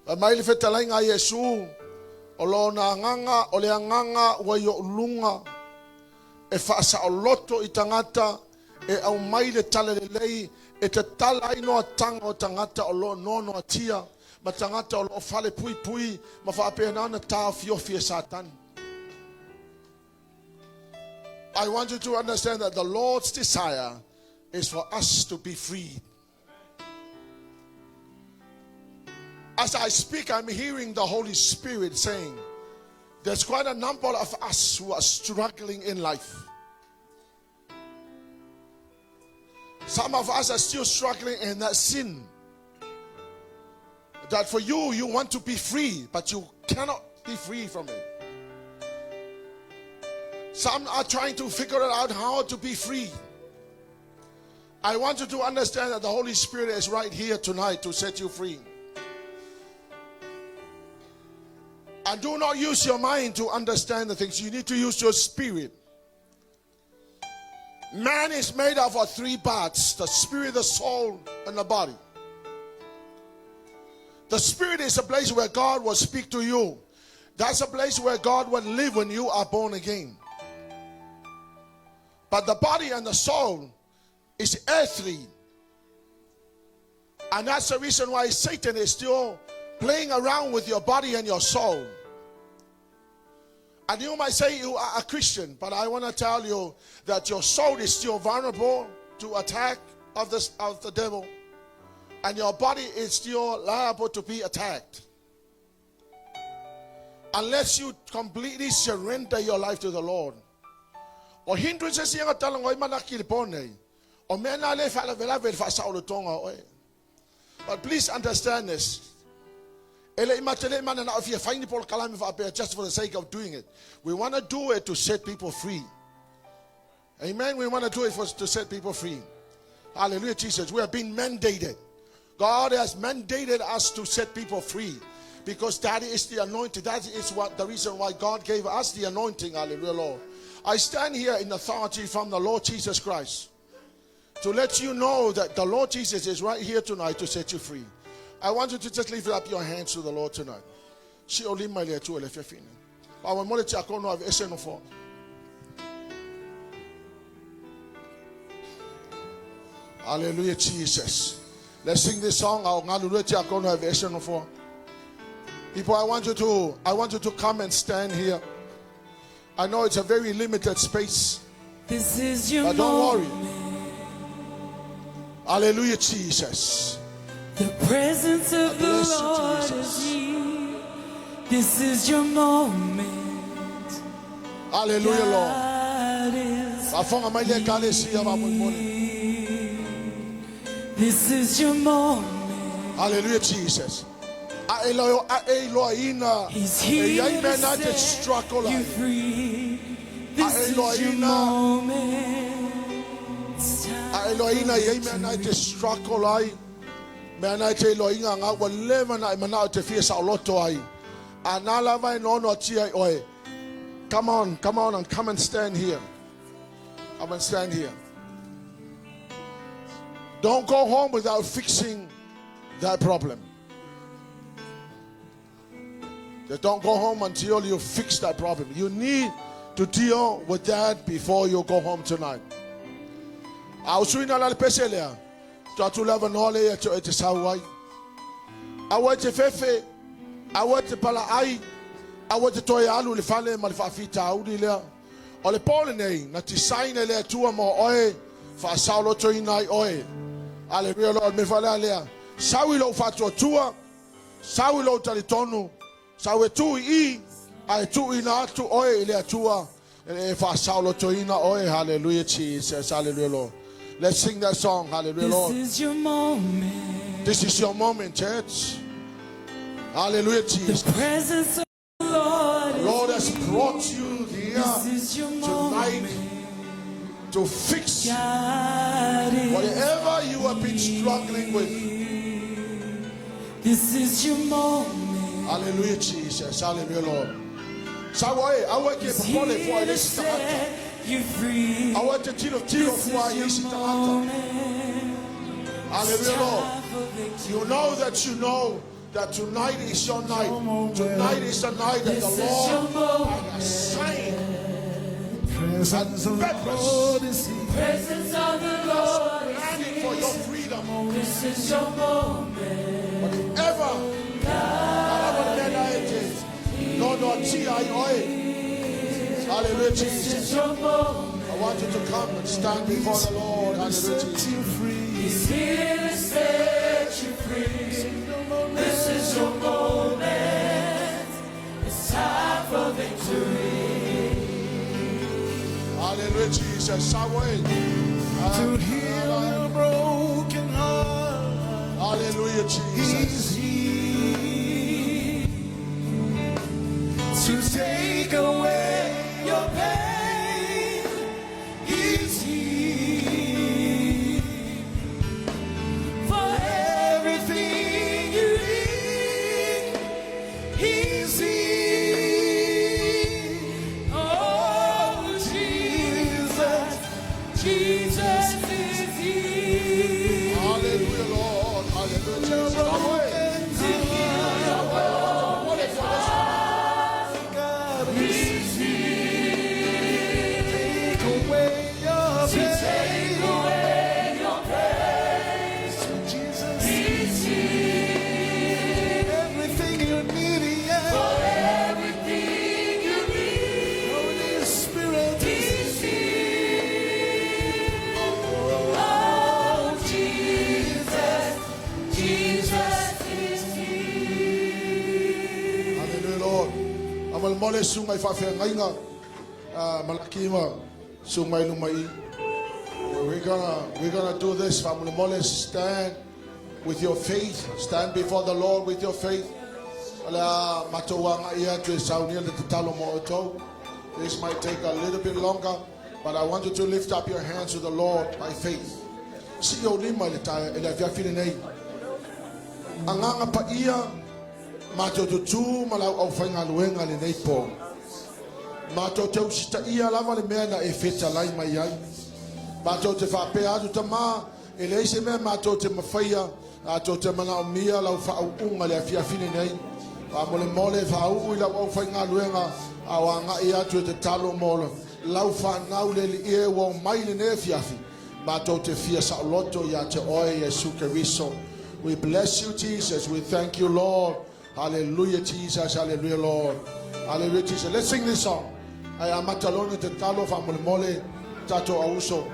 Speaker 4: Maile fetalenga Yesu olona nganga ole nganga wa yo lunga e fasa oloto itangata e au maile talelei e te tala ino tanga o tangata olo nono atia ma tangata olo fale pui pui ma fa pena na ta fio satan. I want you to understand that the Lord's desire is for us to be free. As I speak, I'm hearing the Holy Spirit saying, there's quite a number of us who are struggling in life. Some of us are still struggling in that sin. That for you, you want to be free, but you cannot be free from it. Some are trying to figure out how to be free. I want you to understand that the Holy Spirit is right here tonight to set you free. And do not use your mind to understand the things. You need to use your spirit. Man is made up of 3 parts: the spirit, the soul, and the body. The spirit is a place where God will speak to you. That's a place where God will live when you are born again. But the body and the soul is earthly. And that's the reason why Satan is still playing around with your body and your soul. And you might say you are a Christian, but I want to tell you that your soul is still vulnerable to attack of the devil, and your body is still liable to be attacked. Unless you completely surrender your life to the Lord. O hindrances yang talang oi malaki pone. O mena le fala vela vel fa saulo tonga oi. But please understand this. Just for the sake of doing it. We want to do it to set people free. Amen. We want to do it to set people free. Hallelujah, Jesus. We have been mandated. God has mandated us to set people free. Because that is the anointing. That is the reason why God gave us the anointing. Hallelujah, Lord. I stand here in authority from the Lord Jesus Christ to let you know that the Lord Jesus is right here tonight to set you free. I want you to just lift up your hands to the Lord tonight. Hallelujah, Jesus. Let's sing this song. People, I want you to come and stand here. I know it's a very limited space.
Speaker 5: This is your
Speaker 4: but don't
Speaker 5: moment.
Speaker 4: worry. Hallelujah, Jesus.
Speaker 5: The presence of the Lord is here. This is your moment.
Speaker 4: Hallelujah, Lord.
Speaker 5: This is your moment.
Speaker 4: Hallelujah, Jesus.
Speaker 5: He's here to set you free. This is your moment. It's time.
Speaker 4: Come on and come and stand here. Come and stand here. Don't go home without fixing that problem. Just don't go home until you fix that problem. You need to deal with that before you go home tonight. I was doing a lot of peselia. To love and all it is how I want to fefe. I want to pala I want to toy alu le fale malfafita udile. O le pole nei, na tisaina le atua mo oe, fa saulo toina i oe. Aleluia, Lord, me fale alea. Sawi lo fatua tua, sawi lo talitonu, sawi tu I, ai tu ina atu oe le atua, e fa saulo toina oe. Hallelujah, Jesus. Hallelujah, Lord. Let's sing that song. Hallelujah, Lord.
Speaker 5: This is your moment.
Speaker 4: This is your moment, church. Hallelujah, Jesus.
Speaker 5: The presence of the Lord.
Speaker 4: The Lord has brought you here
Speaker 5: This is your
Speaker 4: tonight
Speaker 5: moment.
Speaker 4: to fix
Speaker 5: God is
Speaker 4: whatever you have been struggling with.
Speaker 5: This is your moment.
Speaker 4: Hallelujah, Jesus. Hallelujah, Lord. So I want
Speaker 5: He's
Speaker 4: to
Speaker 5: here
Speaker 4: for
Speaker 5: to
Speaker 4: this.
Speaker 5: set you free.
Speaker 4: I want to tell
Speaker 5: This
Speaker 4: why
Speaker 5: is
Speaker 4: you
Speaker 5: your moment.
Speaker 4: Hallelujah, Lord.
Speaker 5: Time for victory.
Speaker 4: You know that tonight is your night. Tonight is the night that the
Speaker 5: This is your
Speaker 4: Lord
Speaker 5: moment.
Speaker 4: has signed.
Speaker 6: Presence of the Lord is here.
Speaker 5: Presence of the Lord is
Speaker 4: Planning for your freedom.
Speaker 5: This is your moment.
Speaker 4: Whatever. Hallelujah,
Speaker 5: This
Speaker 4: Jesus.
Speaker 5: is your moment.
Speaker 4: I want you to come and stand before the Lord. Hallelujah,
Speaker 6: Set
Speaker 4: Jesus.
Speaker 6: you free.
Speaker 5: He's here to set you free. This is your moment. It's time for victory.
Speaker 4: Hallelujah, Jesus. Away.
Speaker 6: To heal your broken heart.
Speaker 4: Hallelujah, Jesus.
Speaker 6: He's here to take away your pain. He's here for everything you need. He's here. Oh, Jesus, Jesus is here.
Speaker 4: Hallelujah, Lord. Hallelujah, Jesus. Away.
Speaker 5: He's here
Speaker 6: Take away your
Speaker 5: to take away your pain.
Speaker 6: Jesus,
Speaker 5: He's here
Speaker 6: everything you need, yeah.
Speaker 5: for everything you need.
Speaker 6: Holy Spirit
Speaker 5: He's here. Oh, Jesus, Jesus is here.
Speaker 4: Hallelujah, Lord. Amal mole sungay fafia ngainga. Malaki ma sungay lumai. We're gonna do this. Amal mole, stand with your faith. Stand before the Lord with your faith. Ala matowa nga iya tu saunia le tatalo mo oto. This might take a little bit longer, but I want you to lift up your hands to the Lord by faith. Si yo lima le tayo ele via filinei. Anganga pa iya mato tu malau au fainga luenga le nei po. Mato te usita ia lava le mea na e feta lai mai ai. Mato te whape atu ta maa e le se mea mato te mawhaia ato te mana o mia lau wha unga le afia fine nei. A mole mole wha ui lau au fainga luenga a wanga i atu te talo molo. Lau wha ngau le li e wa mai le ne fiafi. Mato te fia sa loto ya te oe Yesu Keriso. We bless you, Jesus. We thank you, Lord. Hallelujah, Jesus. Hallelujah, Lord. Hallelujah, Jesus. Let's sing this song. Ay amatalone te talo fa mole mole tato auso.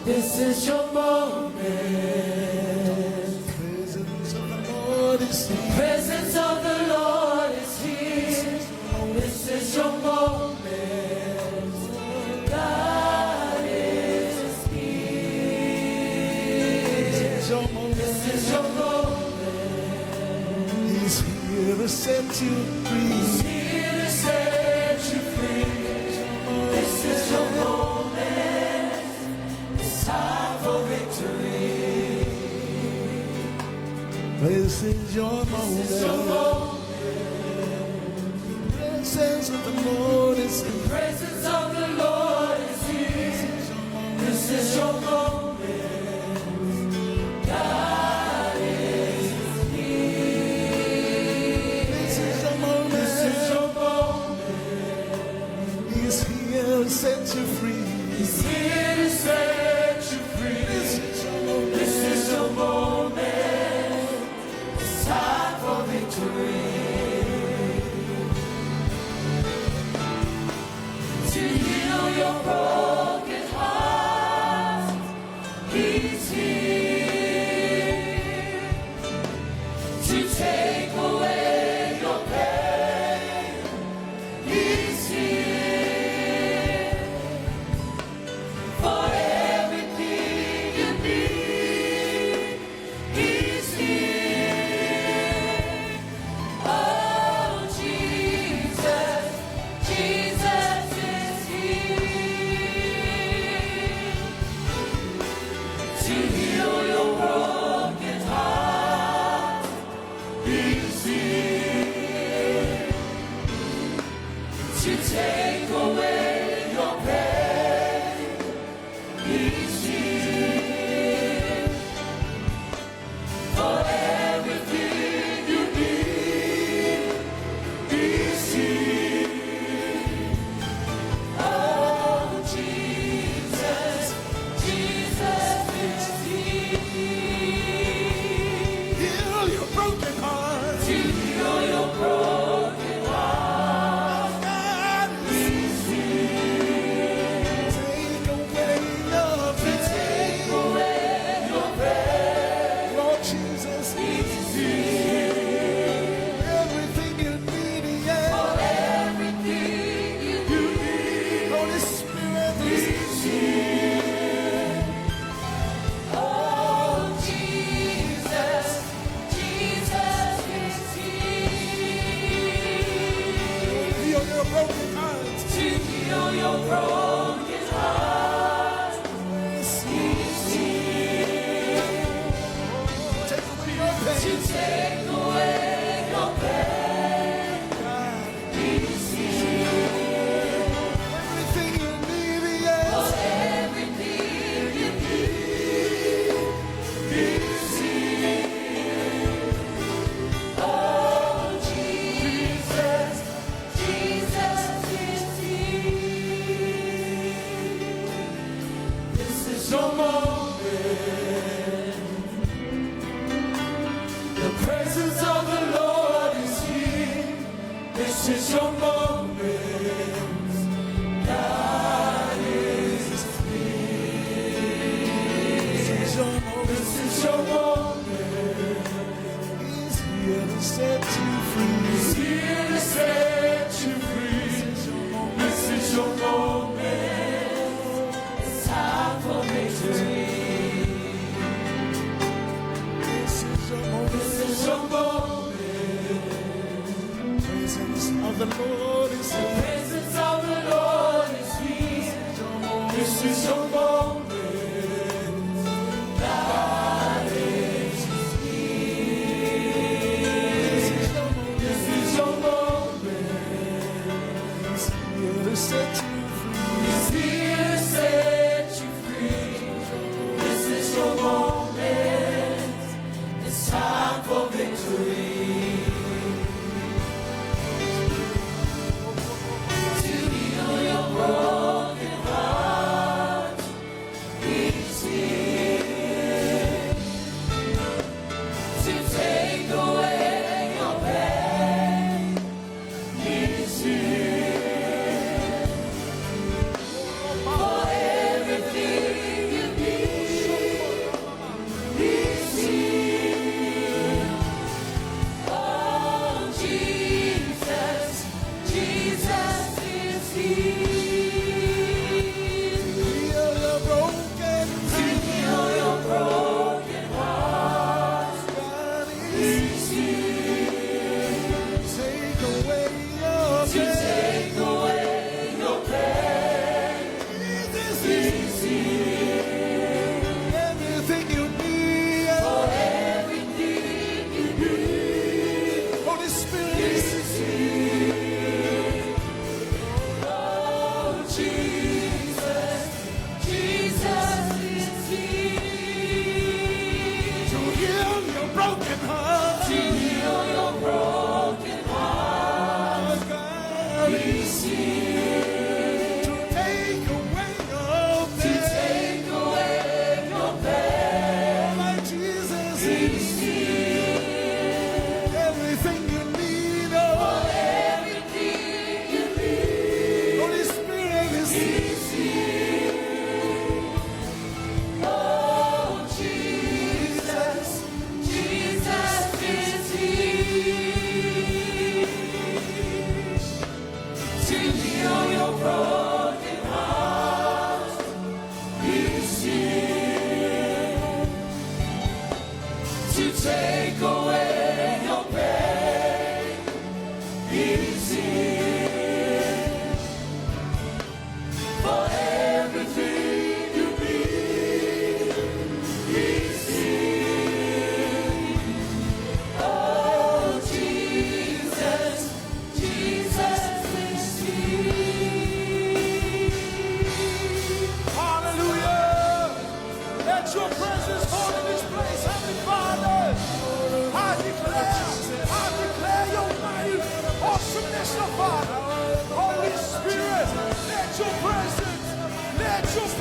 Speaker 5: This is your moment.
Speaker 6: presence of the Lord is here.
Speaker 5: Presence of the Lord is here. This is your moment. God is here.
Speaker 6: This is your moment.
Speaker 5: This is your moment.
Speaker 6: He's here to set you free.
Speaker 5: He's here to set you free. This is your moment. It's time for victory.
Speaker 6: This is your
Speaker 5: This is your
Speaker 6: moment.
Speaker 5: moment.
Speaker 6: Presence of the Lord is here.
Speaker 5: The presence of the Lord is here. This is your moment. God is here.
Speaker 6: This is your moment.
Speaker 5: This is your moment.
Speaker 6: He's here to set you free.
Speaker 5: He's here to set you free.
Speaker 6: This is your moment.
Speaker 5: This is your moment. It's time for victory. To your broken heart. He's here to take away your pain. He's here for everything you need. He's here. Oh, Jesus, Jesus is here to heal your broken heart. He's here to take away your pain. He's here for everything you need. He's here. Oh, Jesus, Jesus is here.
Speaker 6: Heal your broken heart.
Speaker 5: To heal your broken heart.
Speaker 6: God,
Speaker 5: He's here
Speaker 6: take away your
Speaker 5: to take away your pain.
Speaker 6: Lord Jesus.
Speaker 5: He's here
Speaker 6: Everything you need, yeah.
Speaker 5: for everything you need.
Speaker 6: Holy Spirit is
Speaker 5: He's here. Oh, Jesus, Jesus is here
Speaker 6: heal your broken heart.
Speaker 5: to heal your broken heart. He's here
Speaker 6: Take away your
Speaker 5: to
Speaker 6: pain.
Speaker 5: take away your pain. He's here
Speaker 6: Everything you need, yeah.
Speaker 5: for everything you need. He's here. Oh, Jesus, Jesus is here. This is your moment. The presence of the Lord is here. This is your moment. God is here. This is your moment.
Speaker 6: He's here to set you free.
Speaker 5: He's here to set you free. This is your moment. It's time for victory.
Speaker 6: This is your moment.
Speaker 5: This is your moment.
Speaker 6: Presence of the Lord is
Speaker 5: The
Speaker 6: here.
Speaker 5: presence of the Lord is here. This is your moment. God is here. This is your moment.
Speaker 6: He's here to set you free.
Speaker 5: He's here to set you free. This is your moment. It's time for victory. To heal your broken heart. He's here to take away your pain. He's here for everything you need. He's here. Oh, Jesus, Jesus is here.
Speaker 6: Heal your broken
Speaker 5: To heal your broken heart.
Speaker 6: God is
Speaker 5: He's here
Speaker 6: take away your
Speaker 5: to
Speaker 6: pain.
Speaker 5: take away your pain.
Speaker 6: Jesus is
Speaker 5: He's here
Speaker 6: everything you need.
Speaker 5: for everything you need.
Speaker 6: Holy Spirit is
Speaker 5: He's here. Oh, Jesus, Jesus is here
Speaker 6: to heal your broken heart.
Speaker 5: to heal your broken heart.
Speaker 6: God
Speaker 5: He's here
Speaker 6: to take away your
Speaker 5: to
Speaker 6: pain.
Speaker 5: take away your pain.
Speaker 6: My Jesus
Speaker 5: He's
Speaker 6: is
Speaker 5: here
Speaker 6: everything you need.
Speaker 5: for
Speaker 6: Oh,
Speaker 5: everything you need.
Speaker 6: Holy Spirit is here.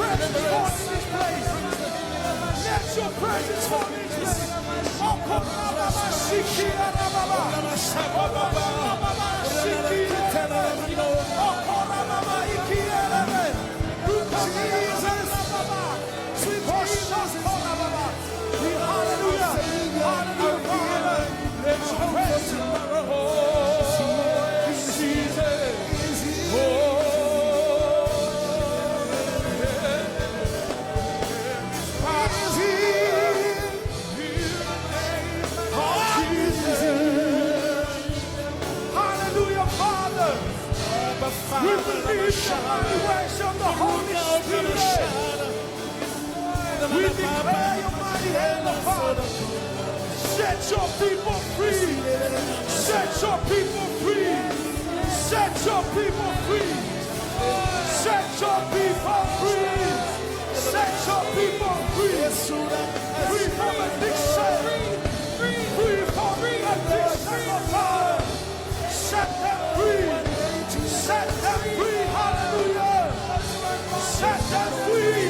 Speaker 6: presence fall in this place. Let your presence fall in this place. Oh, come on, Baba, Shiki, Baba. Oh, Baba, Shiki, oh, Baba, Iki, Jesus. Sweet Jesus, Baba. Hallelujah. Hallelujah, Father. Let your presence we believe the mighty ways of the Holy Spirit. We declare your mighty hand, the Father. Set your people free. Set your people free. Set your people free. Set your people free. Set your people free. Free from addiction. Free from addiction, Father. Set them free. Set them free, hallelujah. Set them free.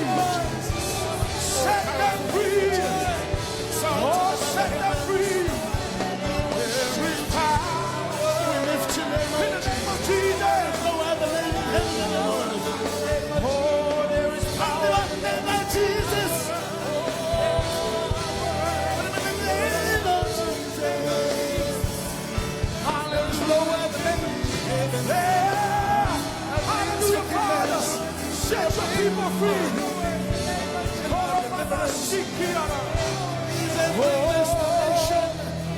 Speaker 6: Set them free. Oh, set them free. There is power. We lift your name in the name of Jesus. No other name in heaven. Oh, there is power in the name of Jesus. In the name of Jesus. Hallelujah. No other name in heaven. Set your people free. Oh, Baba, Shiki, oh,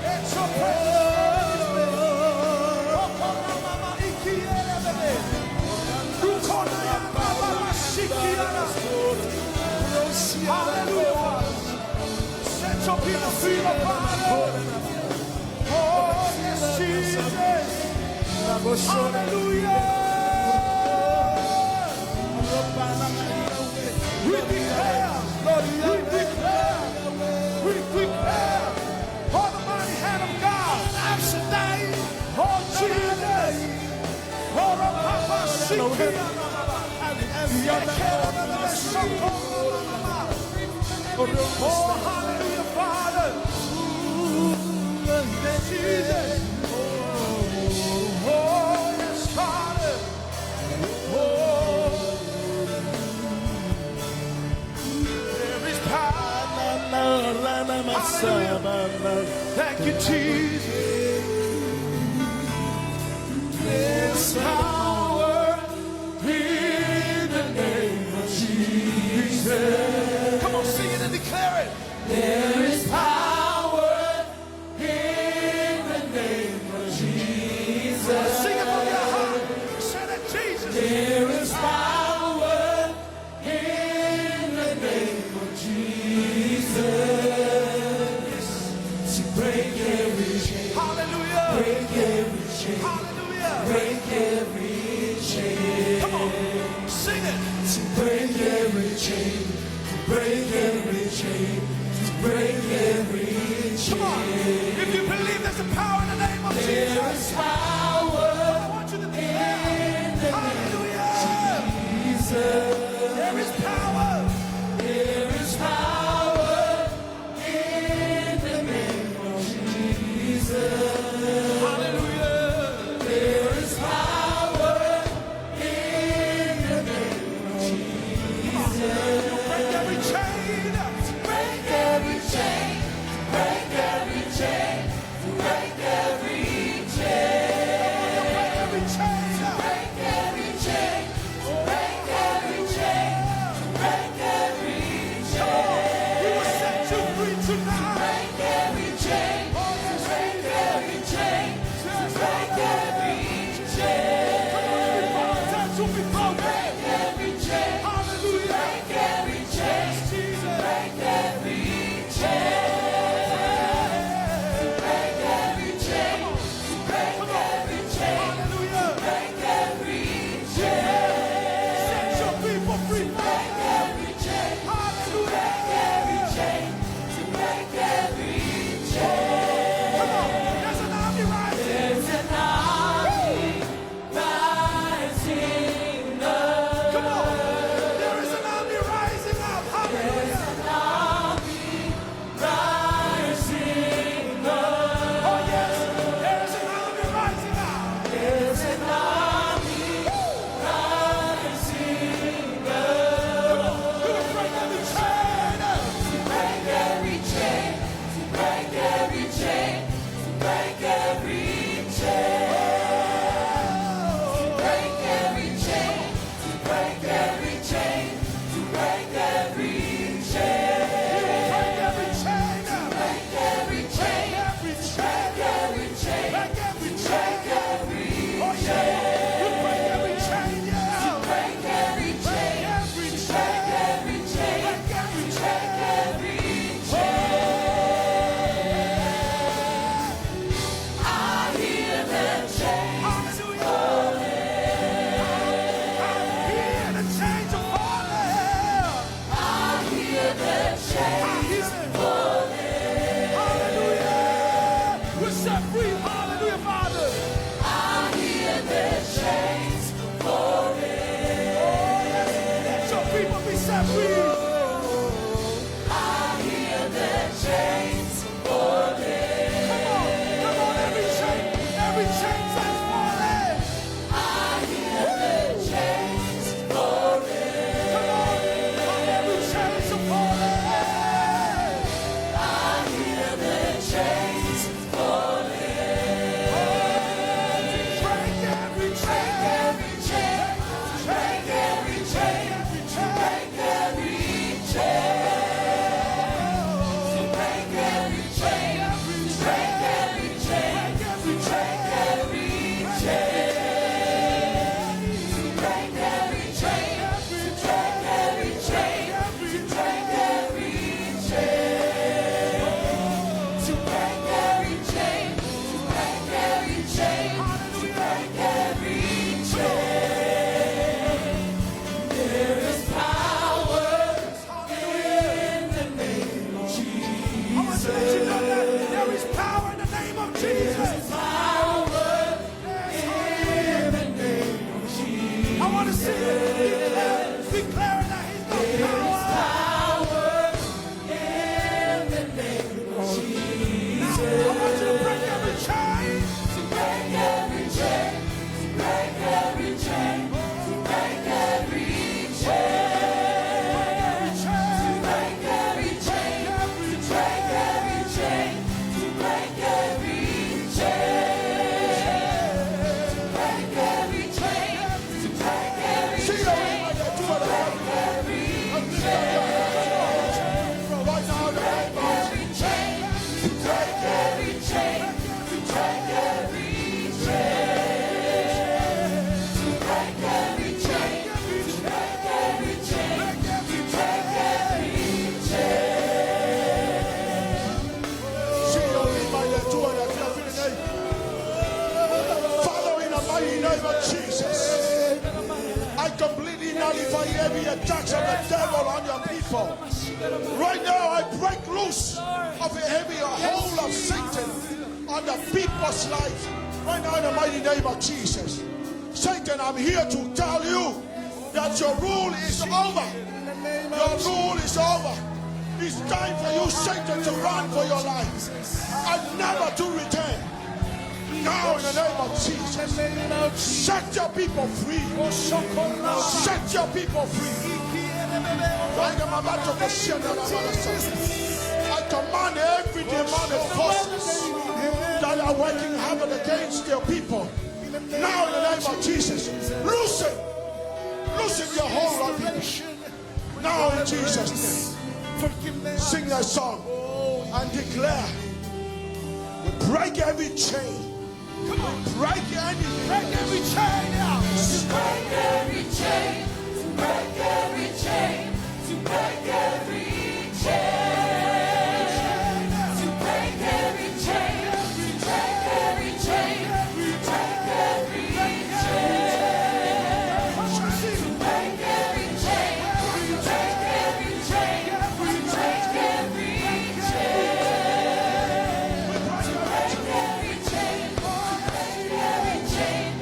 Speaker 6: let your presence. Oh, Baba, Iki, Baba, Shiki, hallelujah. Set your people free, Father. Oh, yes, Jesus. Hallelujah. We declare, Lord, we declare, for the mighty hand of God, oh Jesus, oh Papa, oh hallelujah, Father, Jesus, oh yes, Father, oh. Thank you, Jesus. There's power in the name of Jesus. Come on, sing it and declare it. There is power in the name of Jesus. Sing it from your heart. Say that, Jesus. There is power in the name of Jesus. Break every chain. Hallelujah. Break every chain. Hallelujah. Break every chain. Come on, sing it. To break every chain. To break every chain. To break every chain. Come on, if you believe there's a power in the name of Jesus. There is power. I want you to declare. Hallelujah. Jesus. There is power. There is power. Hallelujah. There is power in the name of Jesus. Break every chain. Break every chain. Break every chain. Break every chain. Break every chain. Break every chain. Break every chain. Break every chain. We will set you free tonight. Break every chain. Break every chain. Break every chain. Hallelujah. Break every chain. Jesus. Break every chain. Break every chain. Break every chain. Hallelujah. Break every chain. Set your people free. Break every chain. Hallelujah. Break every chain. Break every chain. Come on. There's an army rising. There's an army rising up. set free.
Speaker 5: I hear the chains falling.
Speaker 6: Come on, every chain that's falling.
Speaker 5: I hear the chains falling.
Speaker 6: Come on, every chains are falling.
Speaker 5: I hear the chains falling.
Speaker 6: Break every chain.
Speaker 5: Every chain, break every chain, break every chain. Break every chain, break every chain, break every chain. Break every chain, break every chain, break every chain. To break every chain, to break every chain, to break every chain. There is power in the name of
Speaker 6: I want to let you know that there is power in the name of Jesus.
Speaker 5: power in the name of Jesus.
Speaker 6: I want to see you declaring that He's got power.
Speaker 5: Power in the name of Jesus.
Speaker 6: I want you to break every chain.
Speaker 5: To break every chain, to break every chain, to break every chain. To break every chain, to break every chain, to break every chain. To break every chain, to break every
Speaker 4: See you
Speaker 5: chain,
Speaker 4: in the
Speaker 5: to break every chain.
Speaker 4: Right now, in the name of
Speaker 5: Every chain, to break every chain, to break every chain. To break every chain, to break every chain, to break every chain.
Speaker 4: See you in my name. Father, in the mighty name of Jesus, I completely nullify every attack of the devil on your people. Right now, I break loose of a heavy hold of Satan on the people's life. Right now, in the mighty name of Jesus. Satan, I'm here to tell you that your rule is over. Your rule is over. It's time for you, Satan, to run for your life and never to return. Now, in the name of Jesus, set your people free. Set your people free. I command every demonic forces that are working havoc against your people. Now, in the name of Jesus, loosen your hold on people. Now, in Jesus' name, sing that song and declare, we break every chain. We break anything.
Speaker 6: Break every chain out.
Speaker 5: To break every chain, to break every chain, to break every chain. To break every chain, to break every chain, to break every chain. To break every chain, to break every chain, to break every chain. To break every chain, to break every chain, to break every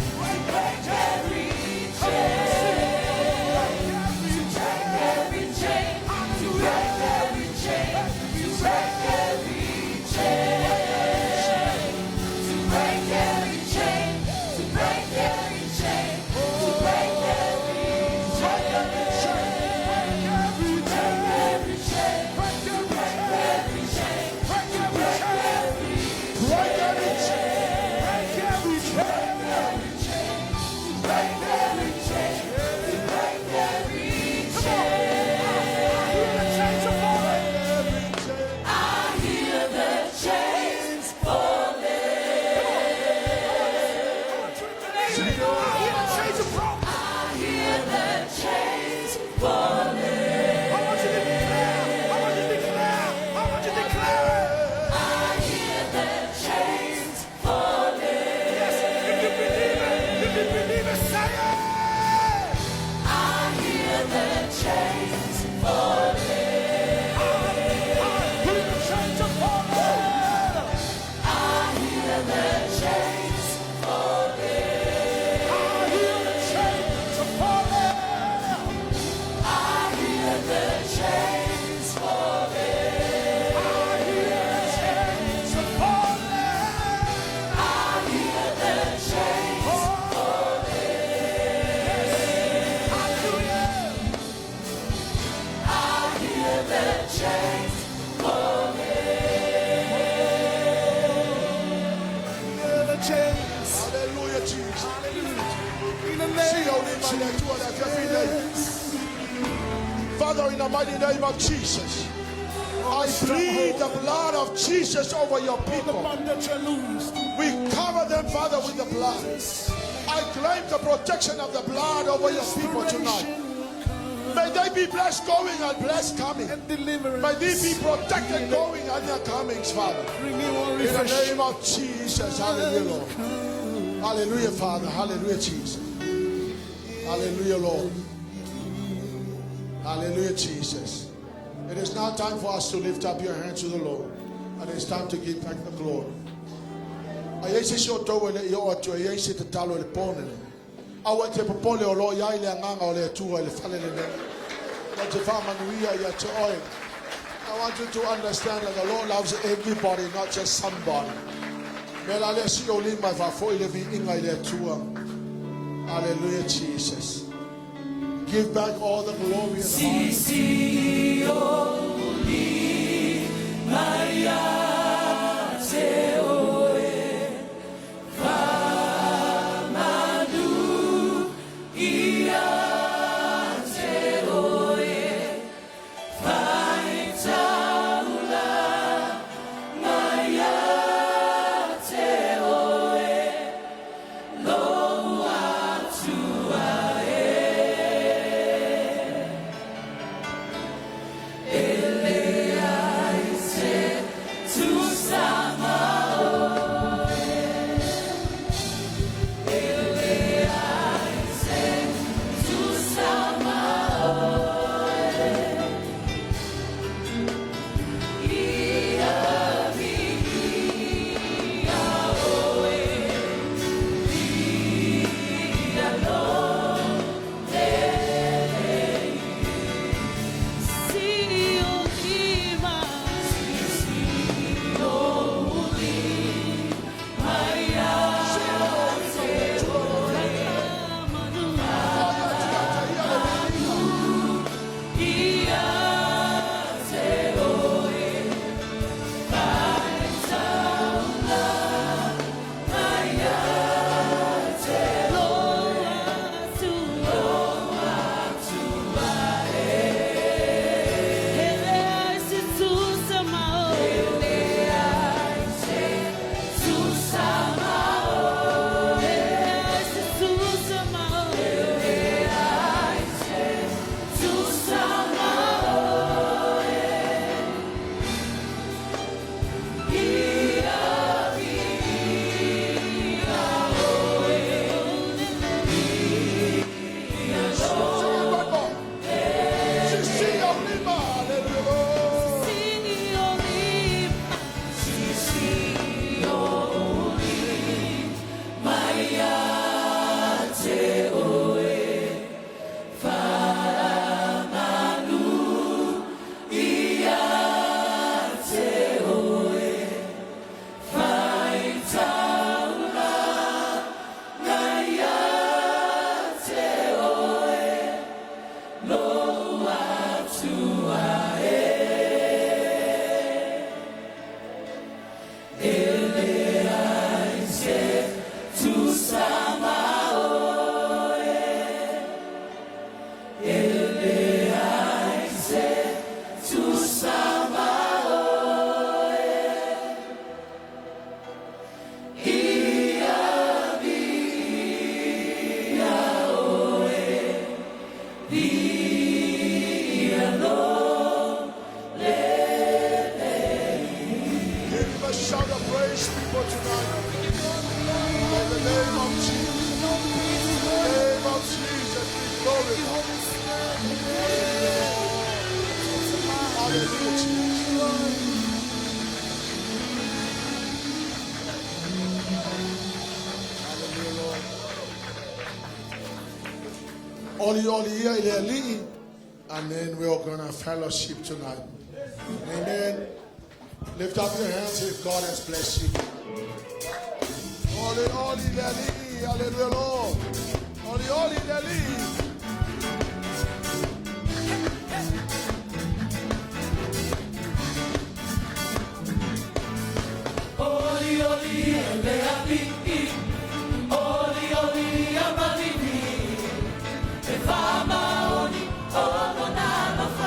Speaker 4: Father, in the mighty name of Jesus, I plead the blood of Jesus over your people. We cover them, Father, with the blood. I claim the protection of the blood over your people tonight. May they be blessed going and blessed coming. May they be protected going and their comings, Father. In the name of Jesus. Hallelujah, Lord. Hallelujah, Father. Hallelujah, Jesus. Hallelujah, Lord. Hallelujah, Jesus. It is now time for us to lift up your hands to the Lord. And it's time to give back the glory. I want to propose a law, I want you to understand that the Lord loves everybody, not just somebody. Hallelujah, Jesus. Give back all the glory and and then we're going to fellowship tonight. Amen. Lift up your hands if God has blessed you. Holy, holy, Leli. Hallelujah, Lord. Holy, holy, Leli.
Speaker 5: Holy, holy, Leli. Holy, holy, Amalini. Fama, Oni, Ono, Nana,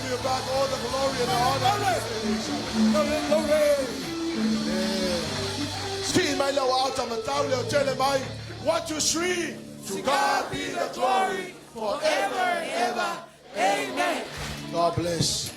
Speaker 6: Give you back all the glory and the honor. Glory. Ski my low out of Mataulia, tell my what you shri. To God be the glory forever and ever. Amen. God bless.